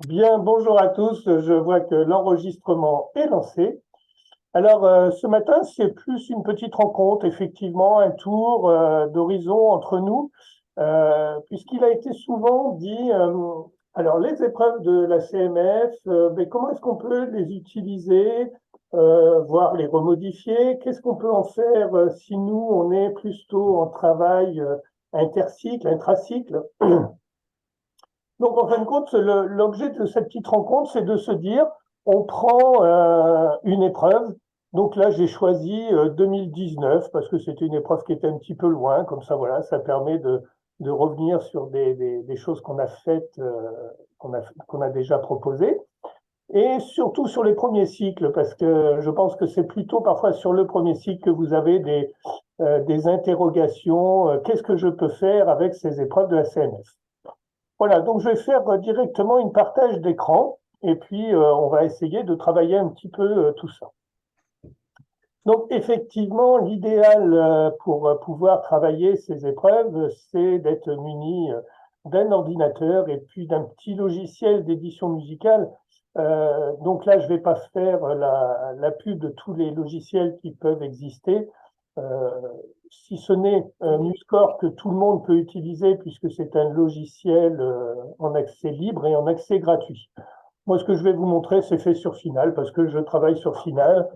Bien, bonjour à tous. Je vois que l'enregistrement est lancé. Alors, ce matin, c'est plus une petite rencontre, effectivement, un tour d'horizon entre nous, puisqu'il a été souvent dit, alors les épreuves de la CMF, mais comment est-ce qu'on peut les utiliser, voire les remodifier? Qu'est-ce qu'on peut en faire si nous, on est plutôt en travail intercycle, intracycle? Donc, en fin de compte, l'objet de cette petite rencontre, c'est de se dire, on prend une épreuve. Donc là, j'ai choisi 2019 parce que c'était une épreuve qui était un petit peu loin. Comme ça, voilà, ça permet de revenir sur des choses qu'on a faites, qu'on a déjà proposées. Et surtout sur les premiers cycles, parce que je pense que c'est plutôt parfois sur le premier cycle que vous avez des interrogations. Qu'est-ce que je peux faire avec ces épreuves de la CMF? Voilà, donc je vais faire directement une partage d'écran et puis on va essayer de travailler un petit peu tout ça. Donc effectivement, l'idéal pour pouvoir travailler ces épreuves, c'est d'être muni d'un ordinateur et puis d'un petit logiciel d'édition musicale. Donc là, je ne vais pas faire la pub de tous les logiciels qui peuvent exister, euh, si ce n'est MuseScore que tout le monde peut utiliser puisque c'est un logiciel en accès libre et en accès gratuit. Moi, ce que je vais vous montrer, c'est fait sur Final, parce que je travaille sur Final.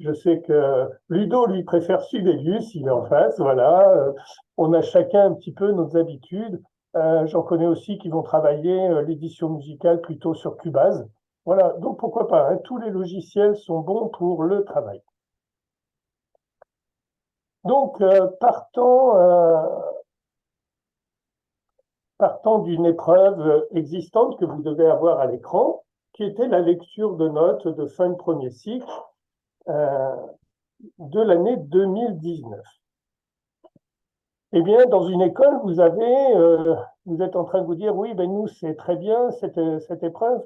Je sais que Ludo, lui, préfère Sibelius, il est en face, voilà. On a chacun un petit peu nos habitudes. J'en connais aussi qui vont travailler l'édition musicale plutôt sur Cubase. Voilà, donc pourquoi pas, hein, tous les logiciels sont bons pour le travail. Donc, partant d'une épreuve existante que vous devez avoir à l'écran, qui était la lecture de notes de fin de premier cycle euh, de l'année 2019. Eh bien, dans une école, vous êtes en train de vous dire, oui, ben nous, c'est très bien cette épreuve,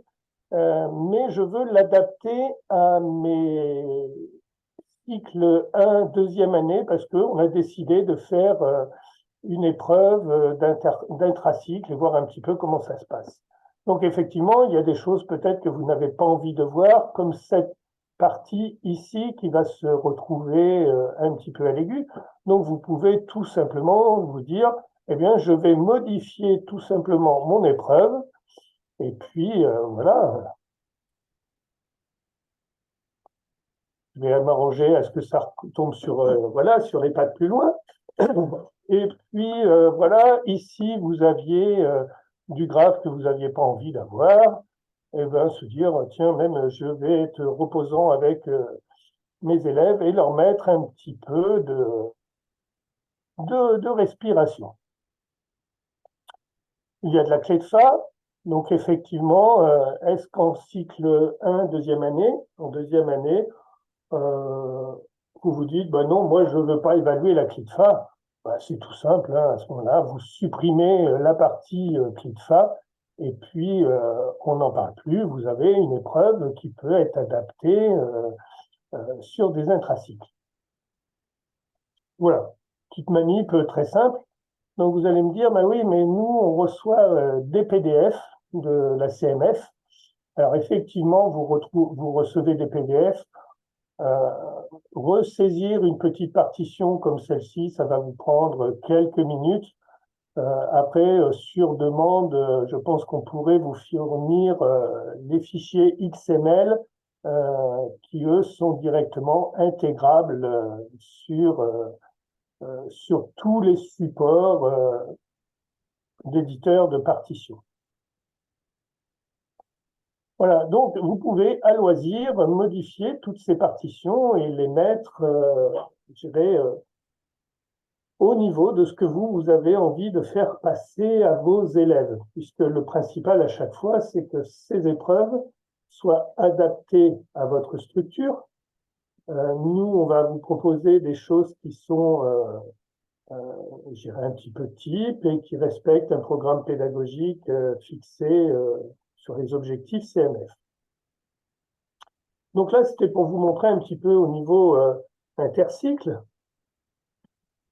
mais je veux l'adapter à mes cycles 1, deuxième année, parce qu'on a décidé de faire une épreuve d'intracycle et voir un petit peu comment ça se passe. Donc effectivement, il y a des choses peut-être que vous n'avez pas envie de voir, comme cette partie ici qui va se retrouver un petit peu à l'aigu. Donc vous pouvez tout simplement vous dire, eh bien, je vais modifier tout simplement mon épreuve et puis voilà, je vais m'arranger à ce que ça tombe sur, voilà, sur les pattes plus loin. Et puis, voilà, ici, vous aviez du graphe que vous n'aviez pas envie d'avoir. Et bien, se dire, tiens, même, je vais être reposant avec mes élèves et leur mettre un petit peu de respiration. Il y a de la clé de Fa. Donc, effectivement, est-ce qu'en cycle 1, deuxième année, en deuxième année, euh, vous vous dites, ben non, moi, je ne veux pas évaluer la clé de Fa. Ben, c'est tout simple, hein, à ce moment-là, vous supprimez la partie clé de Fa et puis on n'en parle plus. Vous avez une épreuve qui peut être adaptée sur des intracycles. Voilà, petite manip très simple. Donc vous allez me dire, ben oui, mais nous, on reçoit des PDF de la CMF. Alors effectivement, vous recevez des PDF. Euh, Ressaisir une petite partition comme celle-ci, ça va vous prendre quelques minutes. Après, sur demande, je pense qu'on pourrait vous fournir les fichiers XML qui, eux, sont directement intégrables sur tous les supports d'éditeurs de partitions. Voilà, donc vous pouvez à loisir modifier toutes ces partitions et les mettre, je dirais, au niveau de ce que vous avez envie de faire passer à vos élèves, puisque le principal à chaque fois, c'est que ces épreuves soient adaptées à votre structure. Nous, on va vous proposer des choses qui sont, je dirais, un petit peu type et qui respectent un programme pédagogique fixé sur les objectifs CMF. Donc là, c'était pour vous montrer un petit peu au niveau intercycle.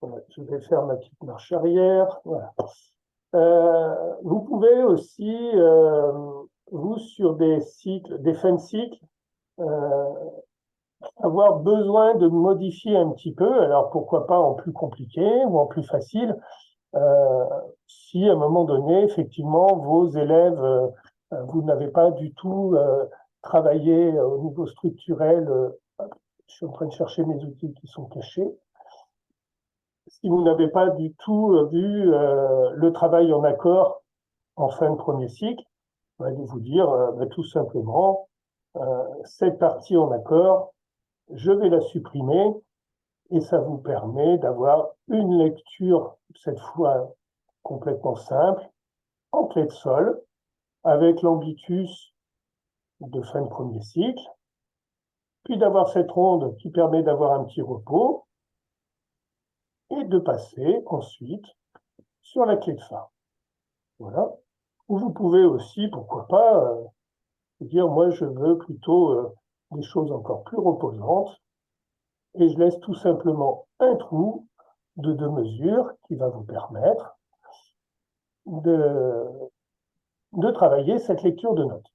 Je vais faire ma petite marche arrière. Voilà. Vous pouvez aussi vous, sur des cycles, des fins de cycle, euh, avoir besoin de modifier un petit peu, alors pourquoi pas en plus compliqué ou en plus facile, euh, si à un moment donné, effectivement, vos élèves, vous n'avez pas du tout travaillé au niveau structurel, je suis en train de chercher mes outils qui sont cachés, si vous n'avez pas du tout vu le travail en accord en fin de premier cycle, de vous dire tout simplement, cette partie en accord, je vais la supprimer et ça vous permet d'avoir une lecture, cette fois complètement simple, en clé de sol, avec l'ambitus de fin de premier cycle, puis d'avoir cette ronde qui permet d'avoir un petit repos, et de passer ensuite sur la clé de fin. Voilà. Ou vous pouvez aussi, pourquoi pas, dire moi je veux plutôt des choses encore plus reposantes, et je laisse tout simplement un trou de 2 mesures qui va vous permettre de travailler cette lecture de notes.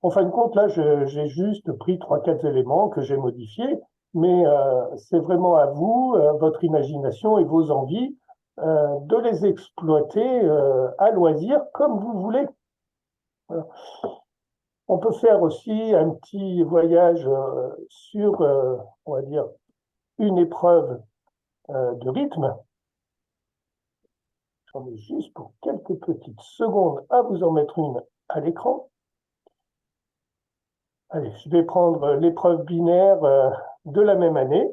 En fin de compte, là, j'ai juste pris 3-4 éléments que j'ai modifiés, mais c'est vraiment à vous, votre imagination et vos envies, de les exploiter à loisir comme vous voulez. Voilà. On peut faire aussi un petit voyage sur, on va dire, une épreuve de rythme. J'en ai juste pour quelques petites secondes à vous en mettre une à l'écran. Allez, je vais prendre l'épreuve binaire de la même année.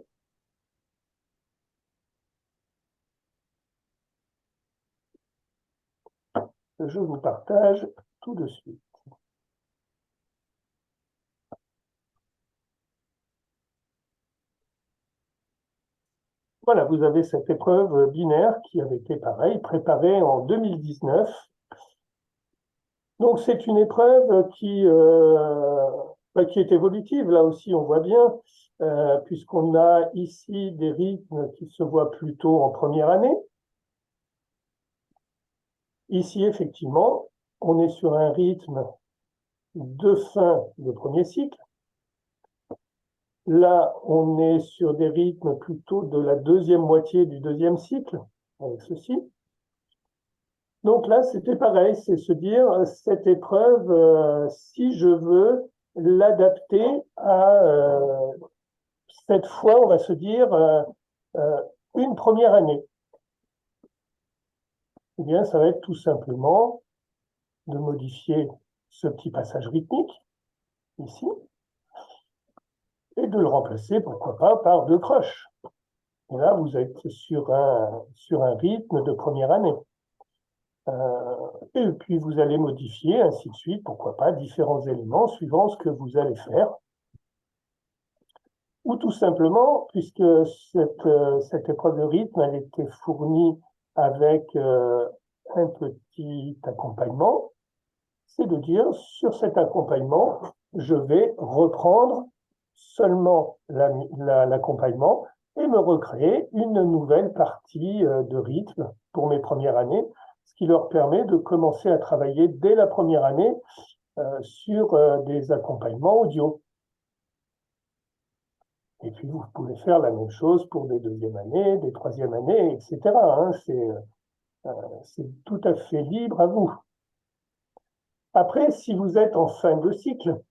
Je vous partage tout de suite. Voilà, vous avez cette épreuve binaire qui avait été pareil, préparée en 2019. Donc c'est une épreuve qui est évolutive, là aussi on voit bien, puisqu'on a ici des rythmes qui se voient plutôt en première année. Ici, effectivement, on est sur un rythme de fin de premier cycle. Là, on est sur des rythmes plutôt de la deuxième moitié du deuxième cycle, avec ceci. Donc là, c'était pareil, c'est se dire, cette épreuve, si je veux l'adapter à, cette fois, on va se dire, une première année. Eh bien, ça va être tout simplement de modifier ce petit passage rythmique, ici, et de le remplacer, pourquoi pas, par 2 croches. Et là, vous êtes sur un rythme de première année. Et puis, vous allez modifier, ainsi de suite, pourquoi pas, différents éléments suivant ce que vous allez faire. Ou tout simplement, puisque cette épreuve de rythme, elle était fournie avec un petit accompagnement, c'est de dire, sur cet accompagnement, je vais reprendre seulement l'accompagnement et me recréer une nouvelle partie de rythme pour mes premières années, ce qui leur permet de commencer à travailler dès la première année sur des accompagnements audio. Et puis vous pouvez faire la même chose pour des deuxièmes années, des troisièmes années, etc. Hein, c'est tout à fait libre à vous. Après, si vous êtes en fin de cycle,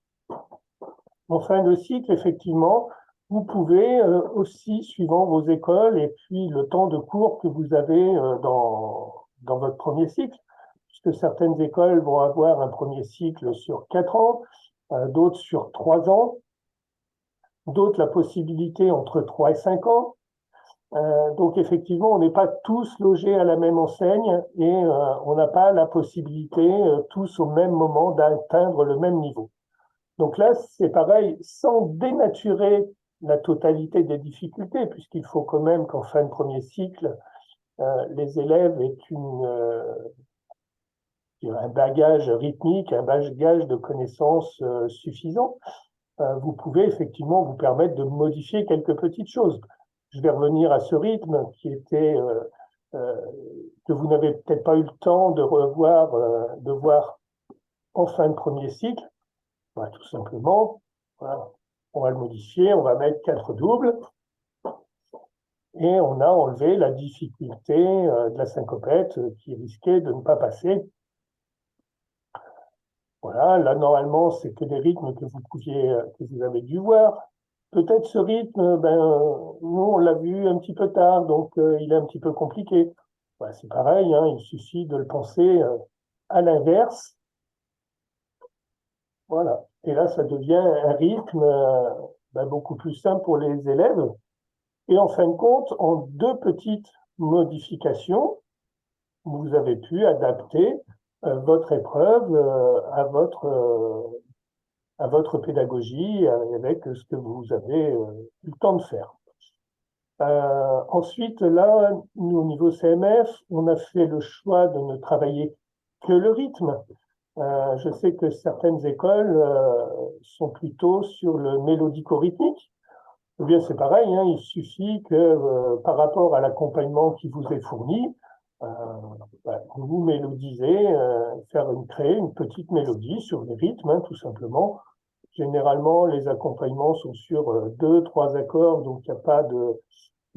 effectivement, vous pouvez aussi, suivant vos écoles et puis le temps de cours que vous avez dans votre premier cycle, puisque certaines écoles vont avoir un premier cycle sur 4 ans, d'autres sur 3 ans, d'autres la possibilité entre 3 et 5 ans. Donc effectivement, on n'est pas tous logés à la même enseigne et on n'a pas la possibilité tous au même moment d'atteindre le même niveau. Donc là, c'est pareil, sans dénaturer la totalité des difficultés, puisqu'il faut quand même qu'en fin de premier cycle, les élèves aient un bagage rythmique, un bagage de connaissances suffisant. Vous pouvez effectivement vous permettre de modifier quelques petites choses. Je vais revenir à ce rythme qui était que vous n'avez peut-être pas eu le temps de revoir, de voir en fin de premier cycle, bah, tout simplement, voilà, on va le modifier, on va mettre 4 doubles, et on a enlevé la difficulté de la syncopette qui risquait de ne pas passer. Voilà, là normalement c'est que des rythmes que vous avez dû voir. Peut-être ce rythme, nous on l'a vu un petit peu tard, donc il est un petit peu compliqué. Bah, c'est pareil, hein, il suffit de le penser à l'inverse. Voilà. Et là, ça devient un rythme beaucoup plus simple pour les élèves. Et en fin de compte, en deux petites modifications, vous avez pu adapter votre épreuve à votre pédagogie avec ce que vous avez eu le temps de faire. Ensuite, là, nous, au niveau CMF, on a fait le choix de ne travailler que le rythme. Je sais que certaines écoles sont plutôt sur le mélodico-rythmique. Eh bien, c'est pareil, hein, il suffit que par rapport à l'accompagnement qui vous est fourni, euh, vous mélodisez, créer une petite mélodie sur les rythmes, hein, tout simplement. Généralement, les accompagnements sont sur deux, trois accords, donc il n'y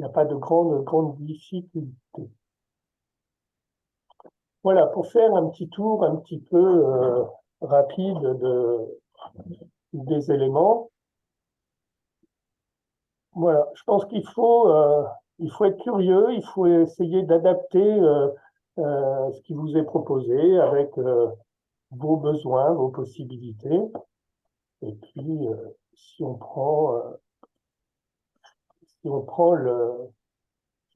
a pas de grande difficulté. Voilà, pour faire un petit tour un petit peu rapide des éléments. Voilà, je pense il faut être curieux, il faut essayer d'adapter ce qui vous est proposé avec vos besoins, vos possibilités. Et puis, si on prend je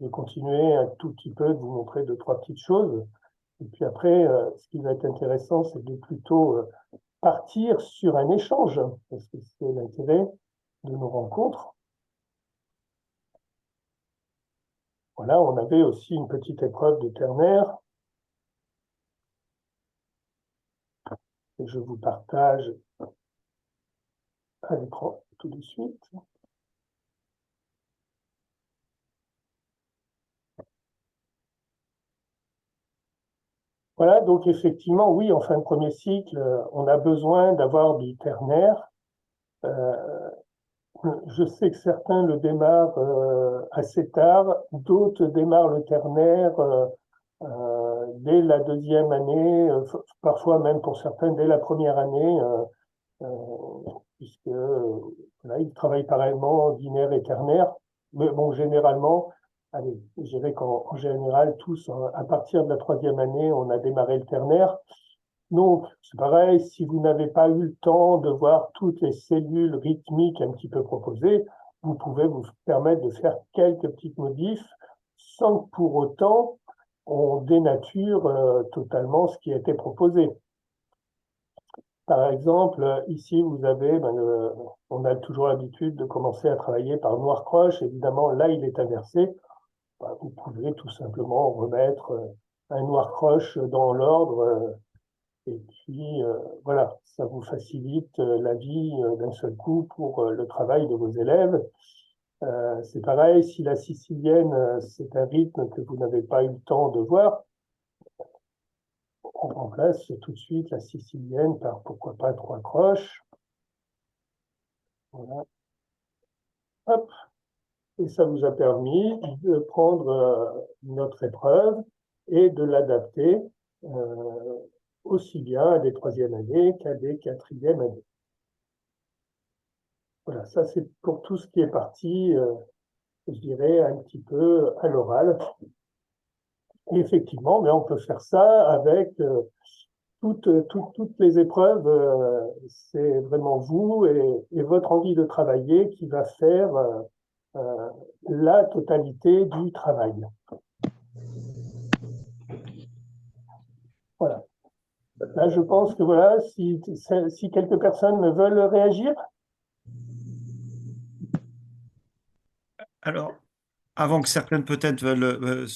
vais continuer un tout petit peu de vous montrer deux, trois petites choses. Et puis après, ce qui va être intéressant, c'est de plutôt partir sur un échange, parce que c'est l'intérêt de nos rencontres. Voilà, on avait aussi une petite épreuve de ternaire que je vous partage à l'écran tout de suite. Voilà, donc effectivement, oui, en fin de premier cycle, on a besoin d'avoir du ternaire. Je sais que certains le démarrent assez tard, d'autres démarrent le ternaire dès la deuxième année, parfois même pour certains dès la première année, puisque là, ils travaillent pareillement binaire et ternaire. Mais bon, généralement, allez, je dirais qu'en général, tous, à partir de la troisième année, on a démarré le ternaire. Donc, c'est pareil, si vous n'avez pas eu le temps de voir toutes les cellules rythmiques un petit peu proposées, vous pouvez vous permettre de faire quelques petites modifs sans que pour autant on dénature totalement ce qui a été proposé. Par exemple, ici, vous avez, on a toujours l'habitude de commencer à travailler par noir croche. Évidemment, là, il est inversé. Vous pouvez tout simplement remettre un noir croche dans l'ordre. Et puis, voilà, ça vous facilite la vie d'un seul coup pour le travail de vos élèves. C'est pareil, si la sicilienne, c'est un rythme que vous n'avez pas eu le temps de voir, on remplace tout de suite la sicilienne par, pourquoi pas, trois croches. Voilà. Hop. Et ça vous a permis de prendre notre épreuve et de l'adapter aussi bien à des troisièmes années qu'à des quatrièmes années. Voilà, ça c'est pour tout ce qui est parti, je dirais, un petit peu à l'oral. Et effectivement, mais on peut faire ça avec toutes les épreuves. C'est vraiment vous et votre envie de travailler qui va faire la totalité du travail. Voilà. Là, je pense que voilà, si quelques personnes veulent réagir. Alors, avant que certaines peut-être veulent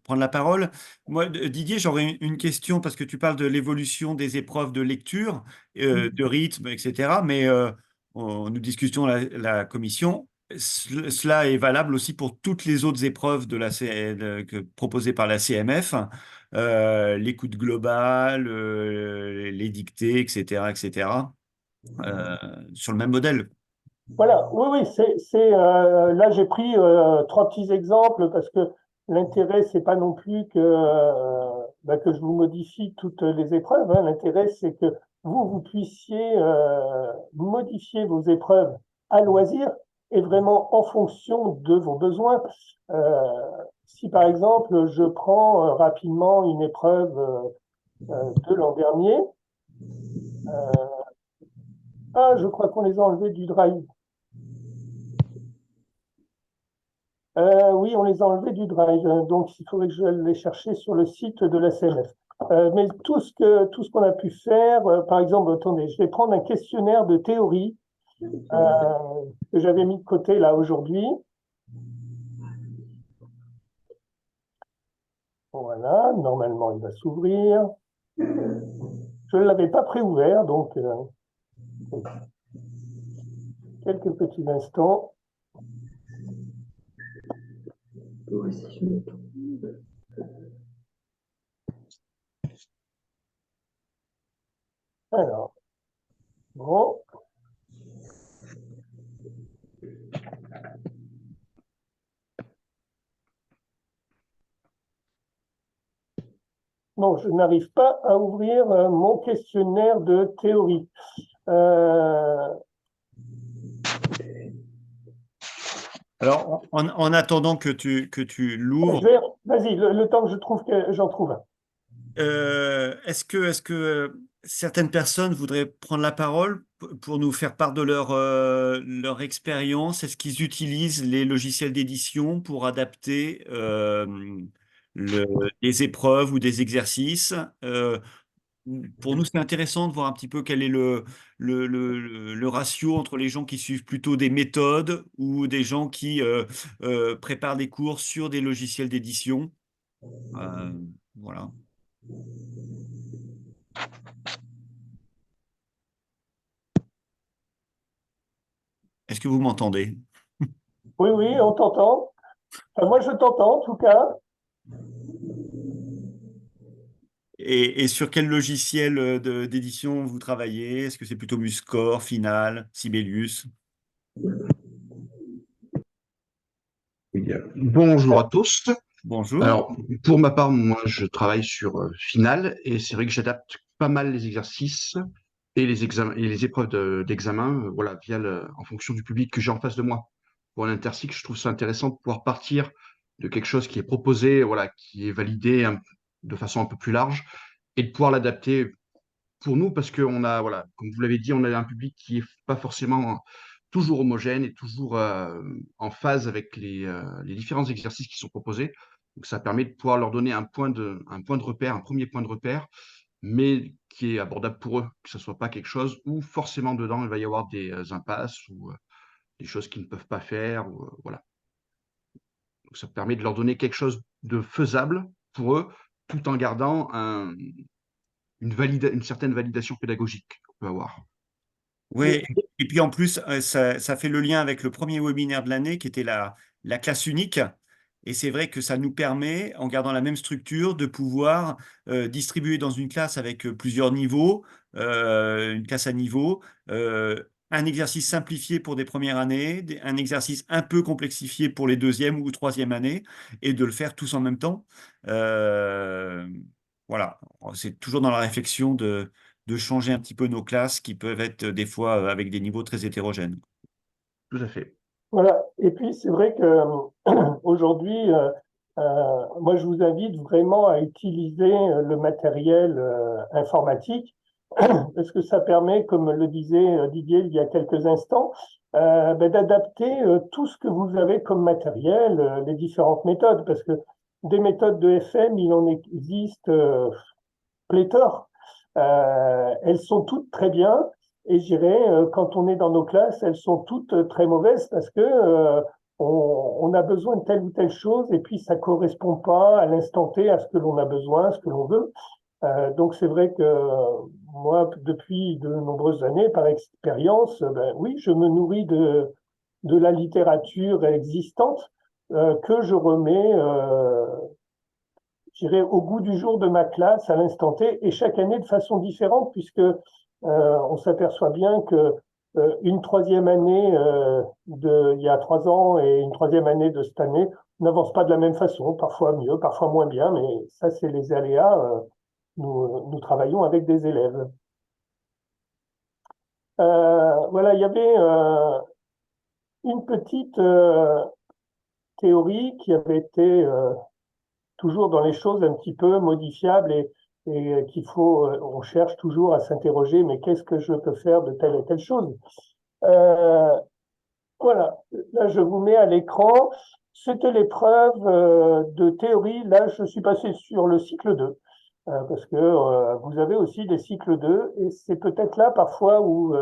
prendre la parole, moi, Didier, j'aurais une question parce que tu parles de l'évolution des épreuves de lecture, de rythme, etc. Mais nous discutions la commission. cela est valable aussi pour toutes les autres épreuves proposées par la CMF, l'écoute globale, les dictées, etc., etc., sur le même modèle. Voilà, oui, oui, là j'ai pris trois petits exemples parce que l'intérêt, c'est pas non plus que je vous modifie toutes les épreuves, hein. L'intérêt, c'est que vous puissiez modifier vos épreuves à loisir et vraiment en fonction de vos besoins. Euh, Si par exemple, je prends rapidement une épreuve de l'an dernier, je crois qu'on les a enlevés du drive. Oui, on les a enlevés du Drive, donc il faudrait que je les chercher sur le site de la CNF. Mais tout ce qu'on a pu faire, par exemple, attendez, je vais prendre un questionnaire de théorie que j'avais mis de côté là aujourd'hui. Voilà, normalement il va s'ouvrir. Je ne l'avais pas préouvert, donc quelques petits instants. Alors, bon. Non, je n'arrive pas à ouvrir mon questionnaire de théorie. Alors, en attendant que tu l'ouvres, Vas-y, le temps que je trouve que j'en trouve un. est-ce que certaines personnes voudraient prendre la parole pour nous faire part de leur expérience? Est-ce qu'ils utilisent les logiciels d'édition pour adapter des épreuves ou des exercices? Euh, pour nous, c'est intéressant de voir un petit peu quel est le ratio entre les gens qui suivent plutôt des méthodes ou des gens qui préparent des cours sur des logiciels d'édition. Euh, voilà. Est-ce que vous m'entendez? Oui, oui, on t'entend. Enfin, moi, je t'entends, en tout cas. Et sur quel logiciel d'édition vous travaillez? Est-ce que c'est plutôt Muscore, Final, Sibelius? Oui, bonjour à tous. Bonjour. Alors, pour ma part, moi, je travaille sur Final et c'est vrai que j'adapte pas mal les exercices et les examens et les épreuves d'examen, voilà, en fonction du public que j'ai en face de moi. Pour l'intercycle, je trouve ça intéressant de pouvoir partir de quelque chose qui est proposé, voilà, qui est validé de façon un peu plus large et de pouvoir l'adapter pour nous parce qu'on a, voilà, comme vous l'avez dit, on a un public qui est pas forcément toujours homogène et toujours en phase avec les différents exercices qui sont proposés. Donc, ça permet de pouvoir leur donner un point de repère, un premier point de repère, mais qui est abordable pour eux, que ce soit pas quelque chose où forcément dedans il va y avoir des impasses ou des choses qu'ils ne peuvent pas faire. Ou, voilà. Donc, ça permet de leur donner quelque chose de faisable pour eux, tout en gardant une certaine validation pédagogique qu'on peut avoir. Oui, et puis en plus, ça fait le lien avec le premier webinaire de l'année qui était la classe unique. Et c'est vrai que ça nous permet, en gardant la même structure, de pouvoir distribuer dans une classe avec plusieurs niveaux, une classe à niveau, un exercice simplifié pour des premières années, un exercice un peu complexifié pour les deuxièmes ou troisième années, et de le faire tous en même temps. Euh, voilà, c'est toujours dans la réflexion de changer un petit peu nos classes qui peuvent être des fois avec des niveaux très hétérogènes. Tout à fait. Voilà. Et puis, c'est vrai que aujourd'hui, moi, je vous invite vraiment à utiliser le matériel informatique parce que ça permet, comme le disait Didier il y a quelques instants, d'adapter tout ce que vous avez comme matériel, les différentes méthodes, parce que des méthodes de FM, il en existe pléthore. Elles sont toutes très bien. Et je dirais, quand on est dans nos classes, elles sont toutes très mauvaises parce que on a besoin de telle ou telle chose et puis ça correspond pas à l'instant T à ce que l'on a besoin, ce que l'on veut. Donc c'est vrai que moi, depuis de nombreuses années, par expérience, ben oui, je me nourris de la littérature existante que je remets, je dirais, au goût du jour de ma classe à l'instant T, et chaque année de façon différente, puisque on s'aperçoit bien que une troisième année il y a 3 ans et une troisième année de cette année n'avancent pas de la même façon, parfois mieux, parfois moins bien, mais ça, c'est les aléas. Nous travaillons avec des élèves. Voilà, il y avait une petite théorie qui avait été toujours dans les choses un petit peu modifiables et qu'il faut, on cherche toujours à s'interroger, mais qu'est-ce que je peux faire de telle et telle chose? Voilà, là je vous mets à l'écran, c'était l'épreuve de théorie, là je suis passé sur le cycle 2, parce que vous avez aussi des cycles 2, et c'est peut-être là parfois où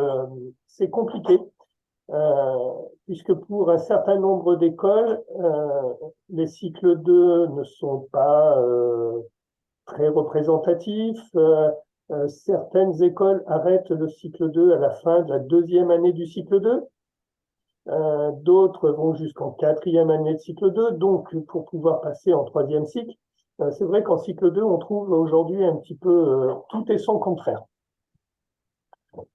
c'est compliqué, puisque pour un certain nombre d'écoles, les cycles 2 ne sont pas très représentatifs. Certaines écoles arrêtent le cycle 2 à la fin de la deuxième année du cycle 2. D'autres vont jusqu'en quatrième année de cycle 2, donc pour pouvoir passer en troisième cycle. C'est vrai qu'en cycle 2, on trouve aujourd'hui un petit peu tout et son contraire.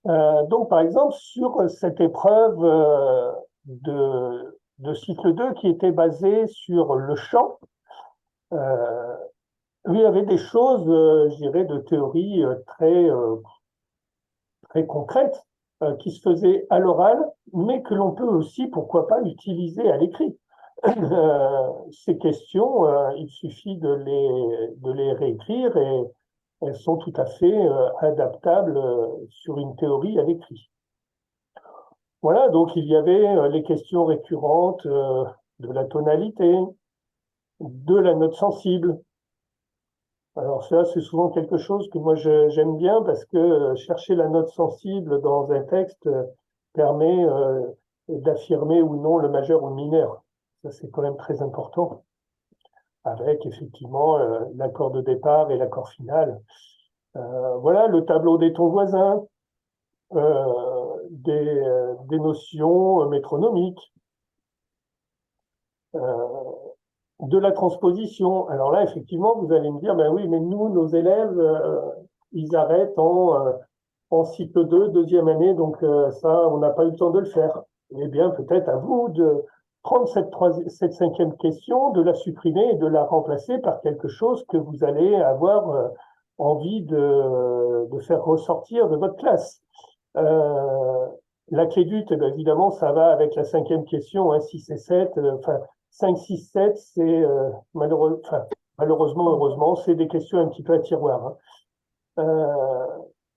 Donc, par exemple, sur cette épreuve de cycle 2 qui était basée sur le chant, il y avait des choses, je dirais, de théorie très concrètes qui se faisaient à l'oral, mais que l'on peut aussi, pourquoi pas, utiliser à l'écrit. Ces questions, il suffit de les réécrire et elles sont tout à fait adaptables sur une théorie à l'écrit. Voilà, donc il y avait les questions récurrentes de la tonalité, de la note sensible. Alors ça, c'est souvent quelque chose que moi j'aime bien parce que chercher la note sensible dans un texte permet d'affirmer ou non le majeur ou le mineur. Ça, c'est quand même très important, avec effectivement l'accord de départ et l'accord final. Voilà, le tableau des tons voisins, des notions métronomiques, de la transposition. Alors là, effectivement, vous allez me dire, ben oui, mais nous, nos élèves, ils arrêtent en cycle 2, deuxième année, donc ça, on n'a pas eu le temps de le faire. Eh bien, peut-être à vous de prendre cette cinquième question, de la supprimer et de la remplacer par quelque chose que vous allez avoir envie de faire ressortir de votre classe. La clé du, eh bien, évidemment, ça va avec la cinquième question, hein, 6 et 7. Enfin, 5, 6, 7, c'est malheureusement, heureusement, c'est des questions un petit peu à tiroir. Hein.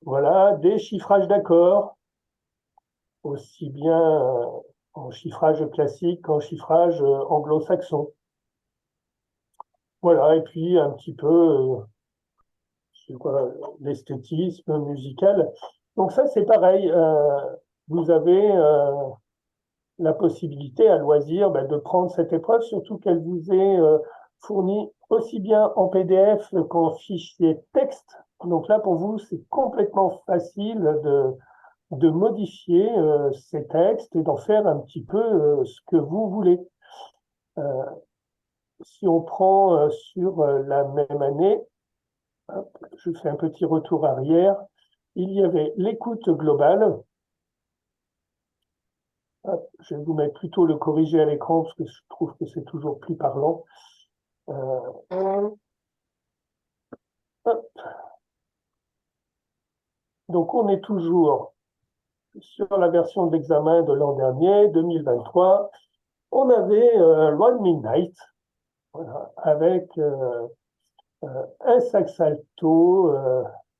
Voilà, des chiffrages d'accords, aussi bien en chiffrage classique qu'en chiffrage anglo-saxon. Voilà, et puis un petit peu l'esthétisme musical. Donc ça, c'est pareil. Vous avez la possibilité à loisir de prendre cette épreuve, surtout qu'elle vous est fournie aussi bien en PDF qu'en fichier texte. Donc là, pour vous, c'est complètement facile de modifier ces textes et d'en faire un petit peu ce que vous voulez. Si on prend sur la même année, hop, je fais un petit retour arrière, il y avait l'écoute globale. Hop, je vais vous mettre plutôt le corrigé à l'écran parce que je trouve que c'est toujours plus parlant. Donc, on est toujours sur la version de l'examen de l'an dernier, 2023. On avait One Midnight, voilà, avec un sax alto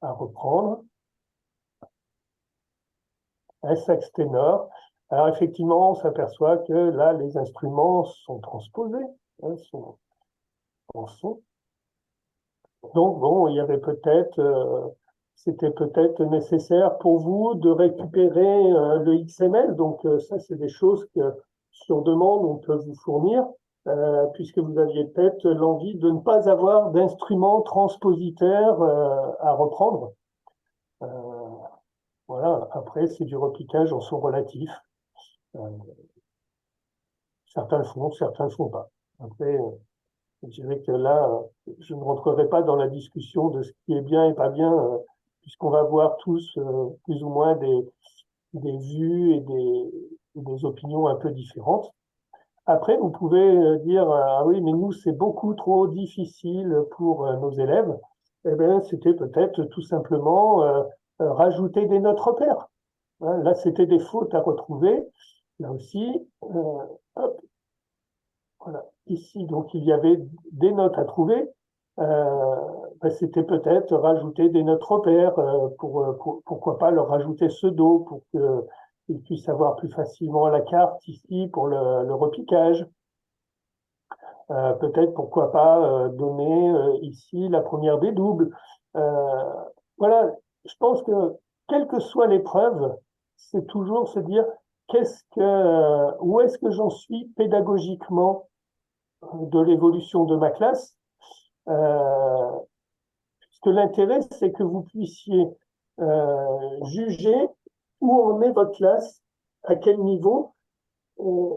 à reprendre, un sax ténor. Alors, effectivement, on s'aperçoit que là, les instruments sont transposés, hein, sont en son. Donc, bon, il y avait c'était peut-être nécessaire pour vous de récupérer le XML. Donc, ça, c'est des choses que, sur demande, on peut vous fournir, puisque vous aviez peut-être l'envie de ne pas avoir d'instruments transpositeurs à reprendre. Voilà, après, c'est du repiquage en son relatif. certains le font, certains ne le font pas. Après, je dirais que là, je ne rentrerai pas dans la discussion de ce qui est bien et pas bien, puisqu'on va voir tous plus ou moins des vues et des opinions un peu différentes. Après, vous pouvez dire, ah oui, mais nous, c'est beaucoup trop difficile pour nos élèves. Eh bien, c'était peut-être tout simplement rajouter des notes repères. Hein, là, c'était des fautes à retrouver. Là aussi, hop, voilà. Ici, donc, il y avait des notes à trouver. Ben, c'était peut-être rajouter des notes repères pourquoi pas leur rajouter pseudo pour qu'ils puissent avoir plus facilement la carte ici pour le repiquage. Peut-être pourquoi pas donner ici la première des doubles. Euh, voilà, je pense que quelle que soit l'épreuve, c'est toujours se dire où est-ce que j'en suis pédagogiquement de l'évolution de ma classe. Puisque l'intérêt, c'est que vous puissiez juger où en est votre classe, à quel niveau.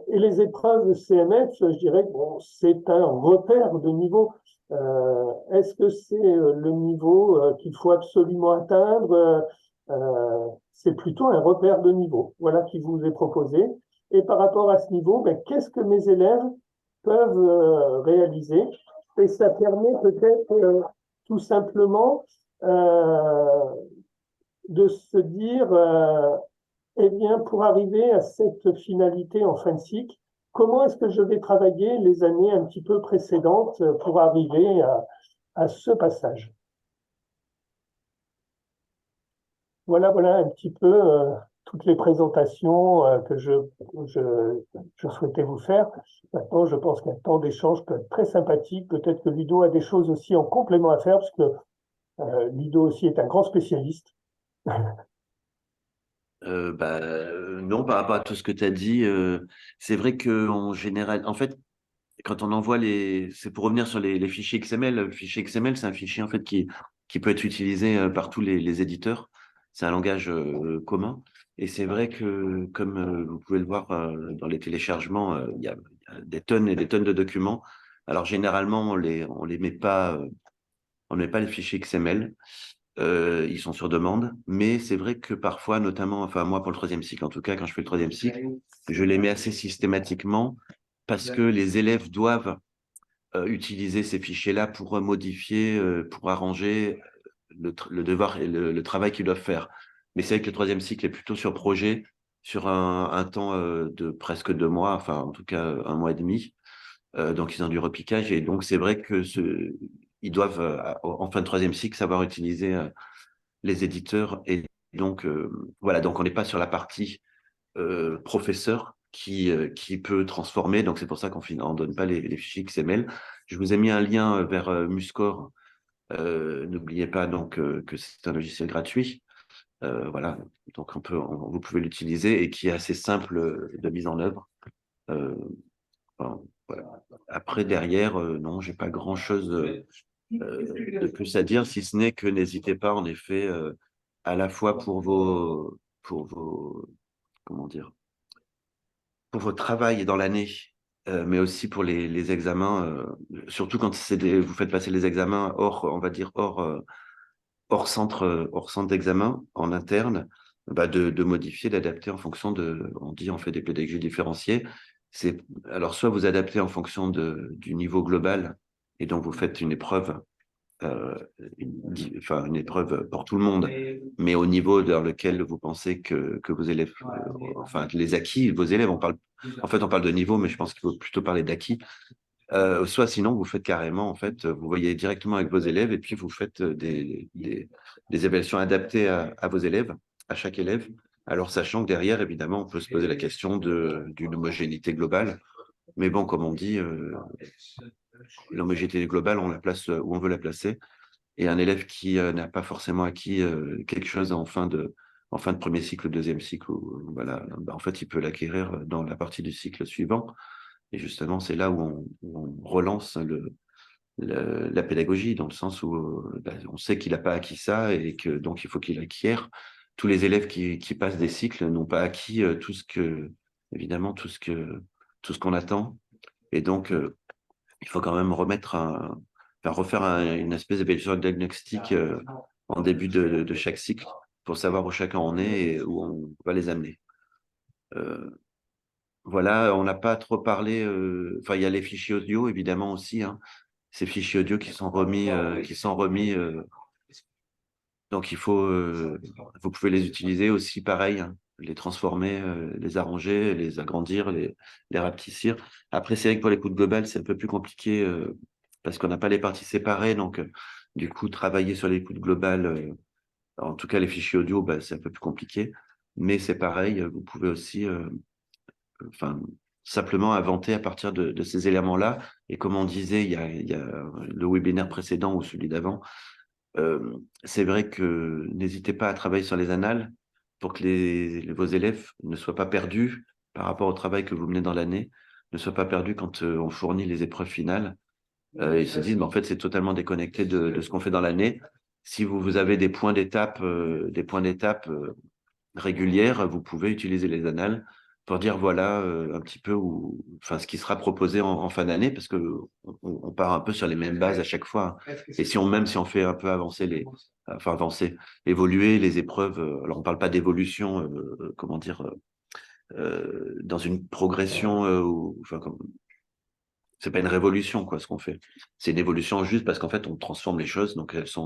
Et les épreuves de CMF, je dirais que bon, c'est un repère de niveau. Est-ce que c'est le niveau qu'il faut absolument atteindre? C'est plutôt un repère de niveau, voilà, qui vous est proposé. Et par rapport à ce niveau, ben, qu'est-ce que mes élèves peuvent réaliser? Et ça permet peut-être tout simplement de se dire eh bien, pour arriver à cette finalité en fin de cycle, comment est-ce que je vais travailler les années un petit peu précédentes pour arriver à ce passage? Voilà un petit peu toutes les présentations que je souhaitais vous faire. Maintenant, je pense qu'un temps d'échange peut être très sympathique. Peut-être que Ludo a des choses aussi en complément à faire, parce que Ludo aussi est un grand spécialiste. Non, par rapport à tout ce que tu as dit, c'est vrai qu'en général, en fait, quand on envoie c'est pour revenir sur les fichiers XML. Le fichier XML, c'est un fichier en fait qui peut être utilisé par tous les éditeurs. C'est un langage commun. Et c'est vrai que, comme vous pouvez le voir dans les téléchargements, il y a des tonnes et des tonnes de documents. Alors généralement, on les met pas, on met pas les fichiers XML. Ils sont sur demande, mais c'est vrai que parfois, notamment, enfin moi pour le troisième cycle, en tout cas quand je fais le troisième cycle, je les mets assez systématiquement parce que les élèves doivent utiliser ces fichiers-là pour modifier, pour arranger le devoir et le travail qu'ils doivent faire. Mais c'est vrai que le troisième cycle est plutôt sur projet, sur un temps de presque 2 mois, enfin en tout cas 1 mois et demi. Donc ils ont du repiquage et donc c'est vrai que ils doivent en fin de troisième cycle savoir utiliser les éditeurs et donc voilà, donc on n'est pas sur la partie professeur qui peut transformer, donc c'est pour ça qu'on ne donne pas les fichiers XML. Je vous ai mis un lien vers Muscore. N'oubliez pas donc que c'est un logiciel gratuit. Voilà, donc vous pouvez l'utiliser et qui est assez simple de mise en œuvre. Enfin, voilà. Après, derrière, non, j'ai pas grand-chose de plus à dire, si ce n'est que n'hésitez pas, en effet, à la fois pour vos, comment dire, pour votre travail dans l'année, mais aussi pour les examens, surtout quand vous faites passer les examens on va dire, hors centre d'examen, en interne, bah de modifier, d'adapter en fonction on fait des pédagogies différenciées. Alors, soit vous adaptez en fonction du niveau global, et donc vous faites une épreuve, une épreuve pour tout le monde, mais au niveau dans lequel vous pensez que vos élèves, les acquis, vos élèves, on parle de niveau, mais je pense qu'il faut plutôt parler d'acquis. Soit sinon, vous faites carrément, en fait, vous voyez directement avec vos élèves et puis vous faites des évaluations adaptées à vos élèves, à chaque élève. Alors, sachant que derrière, évidemment, on peut se poser la question d'une homogénéité globale. Mais bon, comme on dit, l'homogénéité globale, on la place où on veut la placer. Et un élève qui n'a pas forcément acquis quelque chose en fin de premier cycle, deuxième cycle, voilà, en fait, il peut l'acquérir dans la partie du cycle suivant. Et justement, c'est là où on relance la pédagogie, dans le sens où on sait qu'il n'a pas acquis ça et que donc il faut qu'il acquiert. Tous les élèves qui passent des cycles n'ont pas acquis évidemment tout ce tout ce qu'on attend. Et donc, il faut quand même refaire une espèce d'évaluation diagnostique en début de chaque cycle pour savoir où chacun en est et où on va les amener. Voilà, on n'a pas trop parlé. Enfin, il y a les fichiers audio évidemment aussi, hein. Ces fichiers audio qui sont remis. Donc, vous pouvez les utiliser aussi pareil, hein, les transformer, les arranger, les agrandir, les rapetissir. Après, c'est vrai que pour les coûts globales, c'est un peu plus compliqué parce qu'on n'a pas les parties séparées. Donc, du coup, travailler sur les coûts globales, en tout cas les fichiers audio, bah, c'est un peu plus compliqué. Mais c'est pareil, vous pouvez aussi enfin, simplement inventer à partir de ces éléments-là. Et comme on disait, il y a le webinaire précédent ou celui d'avant, c'est vrai que n'hésitez pas à travailler sur les annales pour que vos élèves ne soient pas perdus par rapport au travail que vous menez dans l'année, ne soient pas perdus quand on fournit les épreuves finales. Ils se disent, mais en fait, c'est totalement déconnecté de ce qu'on fait dans l'année. Si vous avez des points d'étape régulières, vous pouvez utiliser les annales pour dire voilà un petit peu enfin, ce qui sera proposé en fin d'année, parce que on part un peu sur les mêmes bases à chaque fois, hein. Et même si on fait un peu évoluer les épreuves, alors on parle pas d'évolution, comment dire, dans une progression, enfin, c'est pas une révolution, quoi, ce qu'on fait. C'est une évolution juste parce qu'en fait, on transforme les choses, donc elles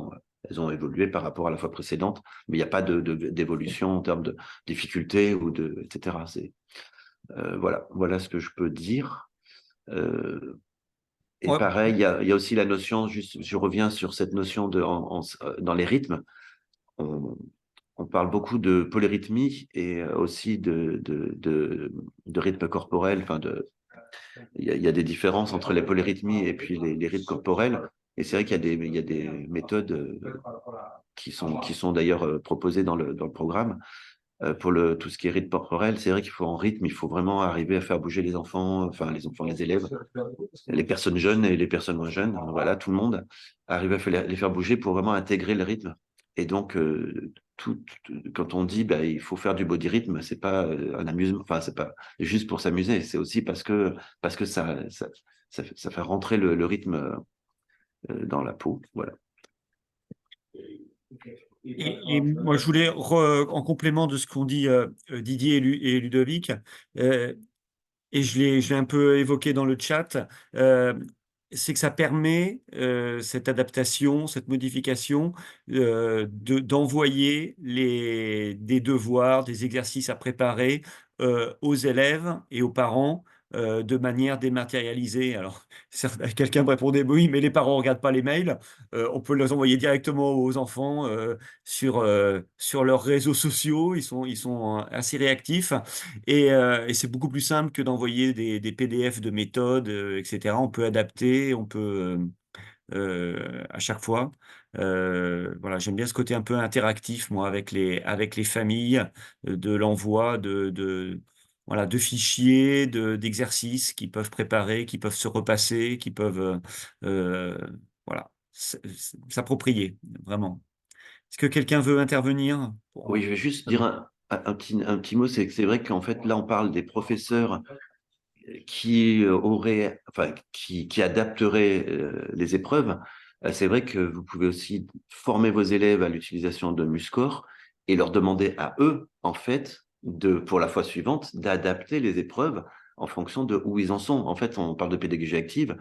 ont évolué par rapport à la fois précédente, mais il n'y a pas d'évolution en termes de difficulté etc. Voilà ce que je peux dire. Et Ouais. pareil, il y a aussi la notion, juste, je reviens sur cette notion dans les rythmes. On, on parle beaucoup de polyrythmie et aussi de rythme corporel, enfin il y a des différences entre les polyrythmies et puis les rythmes corporels. Et c'est vrai il y a des méthodes qui sont d'ailleurs proposées dans le programme pour tout ce qui est rythme corporel. C'est vrai qu'il faut en rythme, il faut vraiment arriver à faire bouger les enfants, enfin les enfants, les élèves, les personnes jeunes et les personnes moins jeunes, voilà, tout le monde, arriver à les faire bouger pour vraiment intégrer le rythme. Et donc, quand on dit il faut faire du body rythme, c'est pas un amusement, enfin, c'est pas juste pour s'amuser, c'est aussi parce que ça fait rentrer le rythme dans la peau. Voilà. Et moi, je voulais, en complément de ce qu'ont dit Didier et Ludovic, et je l'ai un peu évoqué dans le chat, c'est que ça permet, cette adaptation, cette modification, d'envoyer des devoirs, des exercices à préparer aux élèves et aux parents de manière dématérialisée. Alors, quelqu'un me répondait, oui, mais les parents ne regardent pas les mails. On peut les envoyer directement aux enfants sur leurs réseaux sociaux. Ils sont assez réactifs. Et c'est beaucoup plus simple que d'envoyer des PDF de méthodes, etc. On peut adapter, on peut à chaque fois. Voilà, j'aime bien ce côté un peu interactif, moi, avec les familles, de l'envoi voilà, de fichiers, d'exercices qu'ils peuvent préparer, qui peuvent se repasser, qui peuvent voilà, s'approprier, vraiment. Est-ce que quelqu'un veut intervenir Oui, je vais juste dire un petit mot, c'est que c'est vrai qu'en fait, là, on parle des professeurs qui adapteraient les épreuves. C'est vrai que vous pouvez aussi former vos élèves à l'utilisation de Muscore et leur demander à eux, en fait, pour la fois suivante, d'adapter les épreuves en fonction de où ils en sont. En fait, on parle de pédagogie active.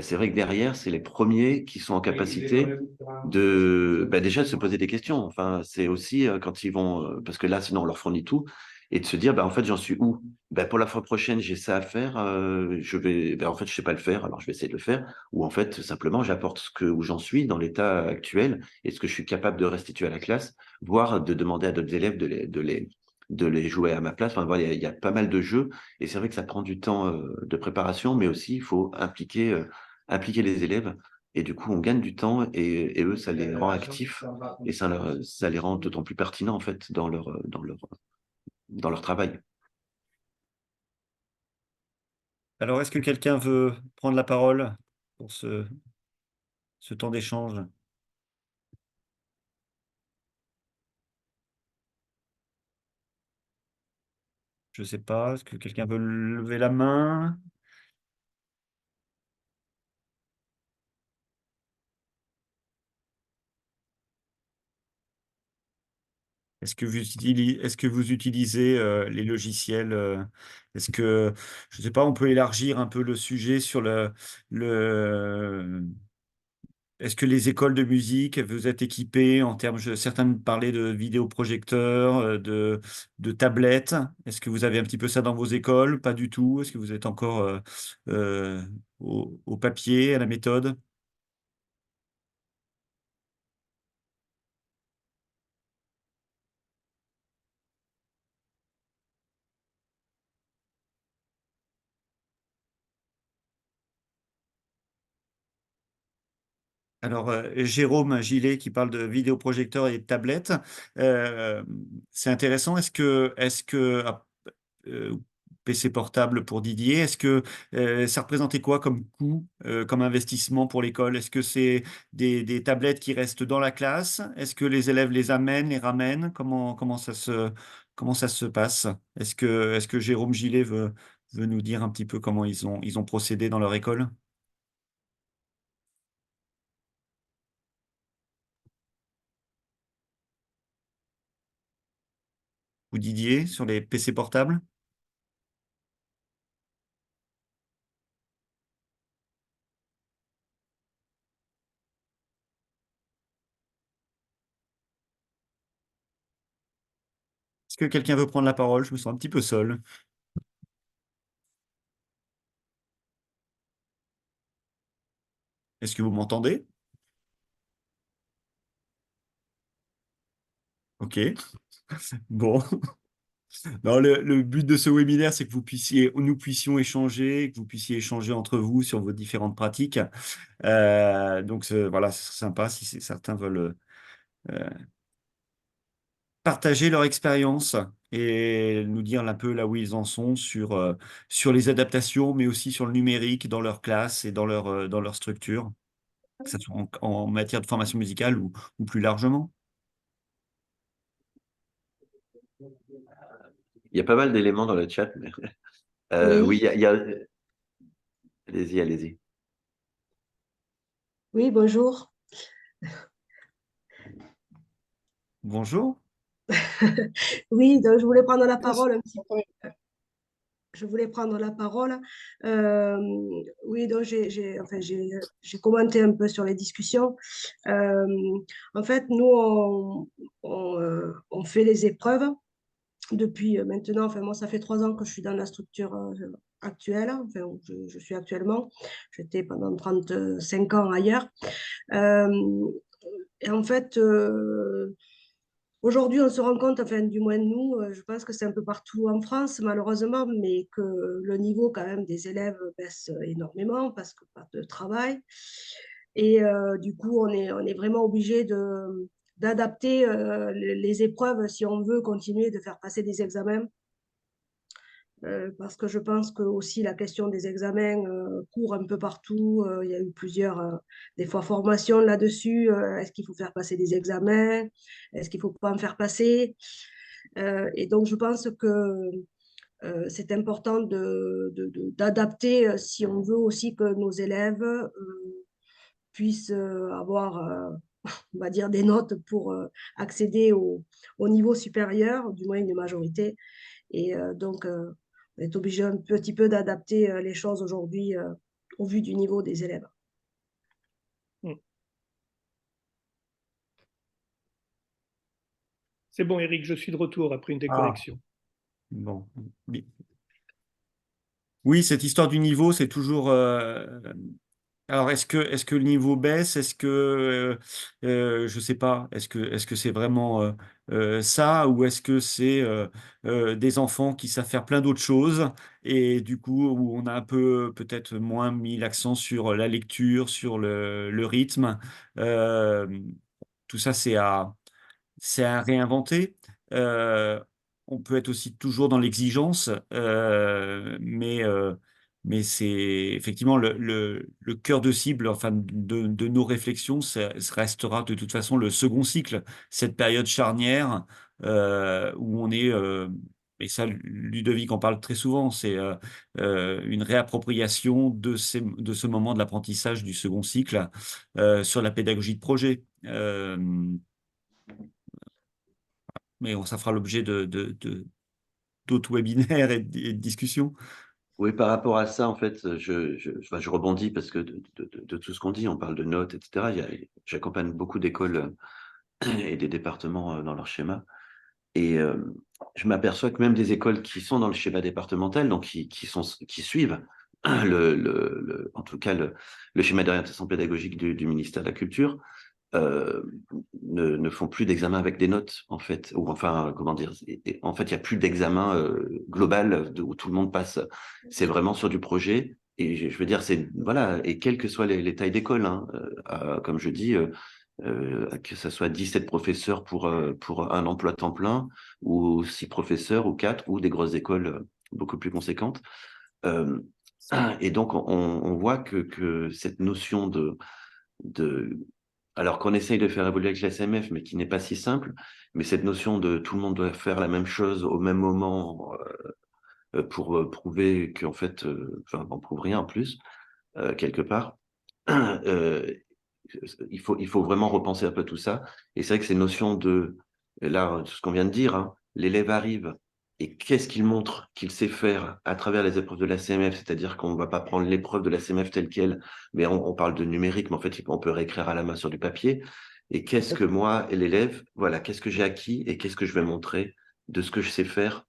C'est vrai que derrière, c'est les premiers qui sont en capacité déjà de se poser des questions. Enfin, c'est aussi quand ils vont, parce que là, sinon, on leur fournit tout, et de se dire, en fait, j'en suis où? Pour la fois prochaine, j'ai ça à faire, en fait, je sais pas le faire, alors je vais essayer de le faire, ou en fait, simplement, j'apporte où j'en suis dans l'état actuel et ce que je suis capable de restituer à la classe, voire de demander à d'autres élèves de les jouer à ma place. Enfin, voilà, il y a pas mal de jeux, et c'est vrai que ça prend du temps de préparation, mais aussi, il faut impliquer les élèves. Et du coup, on gagne du temps et eux, ça les rend actifs et ça les rend d'autant plus pertinents en fait dans leur travail. Alors, est-ce que quelqu'un veut prendre la parole pour ce temps d'échange? Je ne sais pas. Est-ce que quelqu'un veut lever la main? Est-ce que vous utilisez les logiciels est-ce que, je ne sais pas, on peut élargir un peu le sujet sur le est-ce que les écoles de musique, vous êtes équipées en termes, certains me parlaient de vidéoprojecteurs, de tablettes. Est-ce que vous avez un petit peu ça dans vos écoles? Pas du tout. Est-ce que vous êtes encore euh, au papier, à la méthode? Alors, Jérôme Gillet qui parle de vidéoprojecteurs et de tablettes, euh, c'est intéressant. Euh, PC portable pour Didier, est-ce que ça représentait quoi comme coût, comme investissement pour l'école? Est-ce que c'est des tablettes qui restent dans la classe? Est-ce que les élèves les amènent, les ramènent? Comment ça se passe? Est-ce que Jérôme Gillet veut nous dire un petit peu comment ils ont procédé dans leur école? Ou Didier sur les PC portables? Est-ce que quelqu'un veut prendre la parole? Je me sens un petit peu seul. Est-ce que vous m'entendez? Ok. Bon. Non, le but de ce webinaire, c'est que nous puissions échanger, que vous puissiez échanger entre vous sur vos différentes pratiques. Donc voilà, c'est sympa si certains veulent partager leur expérience et nous dire un peu là où ils en sont sur les adaptations, mais aussi sur le numérique dans leur classe et dans leur structure, que ce soit en matière de formation musicale ou plus largement. Il y a pas mal d'éléments dans le chat, mais oui, Oui, allez-y, allez-y. oui, bonjour. Bonjour. Oui, donc je voulais prendre la parole un petit peu. Je voulais prendre la parole. Euh, oui, donc j'ai commenté un peu sur les discussions. Euh, En fait, nous, on fait les épreuves depuis maintenant. Enfin, moi, ça fait 3 ans que je suis dans la structure actuelle, enfin, où je suis actuellement. J'étais pendant 35 ans ailleurs. Euh, et en fait, aujourd'hui, on se rend compte, enfin, du moins nous, je pense que c'est un peu partout en France, malheureusement, mais que le niveau quand même des élèves baisse énormément parce que pas de travail. Et du coup, on est vraiment obligé d'adapter les épreuves si on veut continuer de faire passer des examens. Parce que je pense que aussi la question des examens court un peu partout. Il y a eu plusieurs, des fois, formations là-dessus. Est-ce qu'il faut faire passer des examens? Est-ce qu'il ne faut pas en faire passer? Et donc, je pense que c'est important d'adapter si on veut aussi que nos élèves puissent avoir, on va dire, des notes pour accéder au niveau supérieur, du moins une majorité. Et donc, on est obligé un petit peu d'adapter les choses aujourd'hui au vu du niveau des élèves. Mm. C'est bon, Eric, je suis de retour après une déconnexion. Bon. Oui, cette histoire du niveau, c'est toujours. Alors, est-ce que le niveau baisse? Je sais pas. Est-ce que c'est vraiment ça, ou est-ce que c'est des enfants qui savent faire plein d'autres choses et du coup où on a un peu peut-être moins mis l'accent sur la lecture, sur le rythme. Euh, Tout ça, c'est à réinventer. Euh, on peut être aussi toujours dans l'exigence, mais c'est effectivement le cœur de cible, enfin, de nos réflexions, ça restera de toute façon le second cycle, cette période charnière où on est et ça, Ludovic en parle très souvent, c'est une réappropriation de ce moment de l'apprentissage du second cycle sur la pédagogie de projet. Mais ça fera l'objet d'autres webinaires et de discussions. Oui, par rapport à ça, en fait, enfin, je rebondis parce que de tout ce qu'on dit, on parle de notes, etc. J'accompagne beaucoup d'écoles et des départements dans leur schéma. Et je m'aperçois que même des écoles qui sont dans le schéma départemental, donc qui suivent en tout cas le schéma d'orientation pédagogique du ministère de la Culture, euh, ne font plus d'examen avec des notes, en fait. Ou enfin, comment dire, en fait, il n'y a plus d'examen global où tout le monde passe. C'est vraiment sur du projet. Et je veux dire, voilà, et quelles que soient les tailles d'école, hein, comme je dis, que ce soit 17 professeurs pour un emploi temps plein, ou 6 professeurs, ou 4, ou des grosses écoles beaucoup plus conséquentes. Euh, et donc, on voit que cette notion de alors qu'on essaye de faire évoluer avec la SMF, mais qui n'est pas si simple, mais cette notion de tout le monde doit faire la même chose au même moment pour prouver qu'en fait, enfin, on prouve rien en plus, quelque part. Euh, il faut vraiment repenser un peu tout ça. Et c'est vrai que ces notions là, ce qu'on vient de dire, hein, l'élève arrive et qu'est-ce qu'il montre qu'il sait faire à travers les épreuves de la CMF, c'est-à-dire qu'on ne va pas prendre l'épreuve de la CMF telle qu'elle, mais on parle de numérique, mais en fait, on peut réécrire à la main sur du papier. Et qu'est-ce que moi et l'élève, voilà, qu'est-ce que j'ai acquis et qu'est-ce que je vais montrer de ce que je sais faire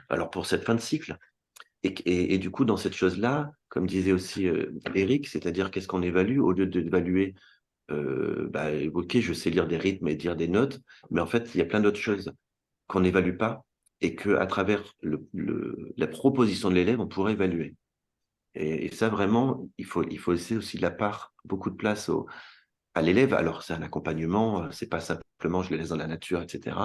alors pour cette fin de cycle. Et du coup, dans cette chose-là, comme disait aussi Eric, c'est-à-dire qu'est-ce qu'on évalue au lieu d'évaluer, ok, je sais lire des rythmes et dire des notes, mais en fait, il y a plein d'autres choses qu'on n'évalue pas et qu'à travers la proposition de l'élève, on pourrait évaluer. Et ça, vraiment, il faut laisser aussi la part, beaucoup de place à l'élève. Alors, c'est un accompagnement, c'est pas simplement je le laisse dans la nature, etc.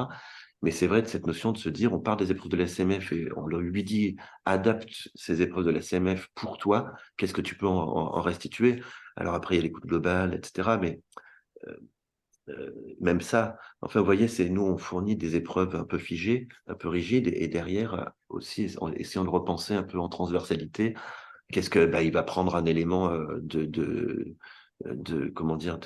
Mais c'est vrai de cette notion de se dire, on part des épreuves de la SMF et on lui dit, adapte ces épreuves de la SMF pour toi, qu'est-ce que tu peux en restituer? Alors après, il y a l'écoute globale, etc. Mais euh, même ça, enfin, vous voyez, nous, on fournit des épreuves un peu figées, un peu rigides, et derrière aussi, essayant de repenser un peu en transversalité, qu'est-ce que, il va prendre un élément comment dire,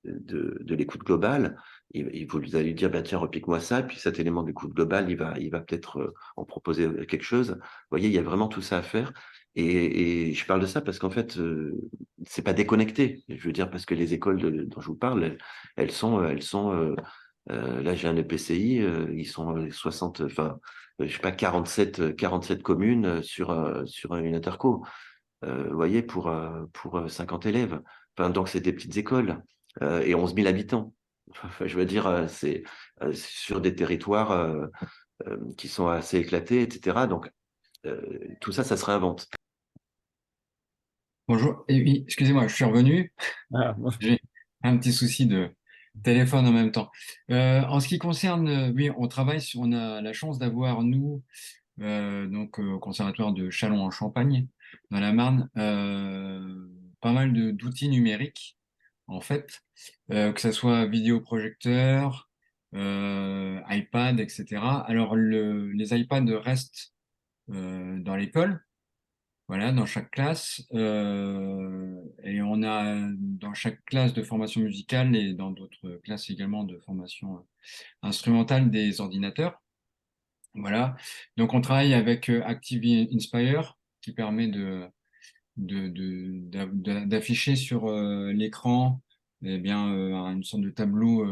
de l'écoute globale, vous allez lui dire, bah, tiens, repique-moi ça, et puis cet élément d'écoute globale, il va peut-être en proposer quelque chose. Vous voyez, il y a vraiment tout ça à faire. Et je parle de ça parce qu'en fait, c'est pas déconnecté. Je veux dire, parce que les écoles dont je vous parle, là, j'ai un EPCI, ils sont 60, enfin, je sais pas, 47 communes sur une interco. Vous voyez, pour 50 élèves. Enfin, donc, c'est des petites écoles et 11 000 habitants. Enfin, je veux dire, c'est sur des territoires qui sont assez éclatés, etc. Donc, tout ça, ça se réinvente. Bonjour, et oui, excusez-moi, je suis revenu. Ah, J'ai un petit souci de téléphone en même temps. En ce qui concerne, oui, on a la chance d'avoir, nous, donc au Conservatoire de Châlons-en-Champagne, dans la Marne, pas mal d'outils numériques, en fait, que ce soit vidéoprojecteur, iPad, etc. Alors, les iPads restent dans l'école, voilà, dans chaque classe. Et on a dans chaque classe de formation musicale et dans d'autres classes également de formation instrumentale des ordinateurs. Voilà. Donc on travaille avec Active Inspire qui permet d'afficher sur l'écran eh bien, une sorte de tableau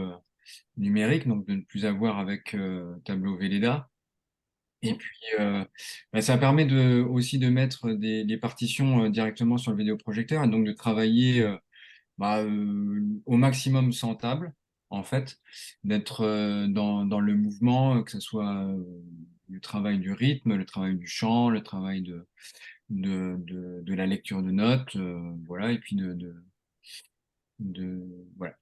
numérique, donc de ne plus avoir avec tableau Velleda. Et puis, ça permet aussi de mettre des partitions directement sur le vidéoprojecteur et donc de travailler au maximum sans table, en fait, d'être dans le mouvement, que ce soit le travail du rythme, le travail du chant, le travail de la lecture de notes, voilà, et puis voilà.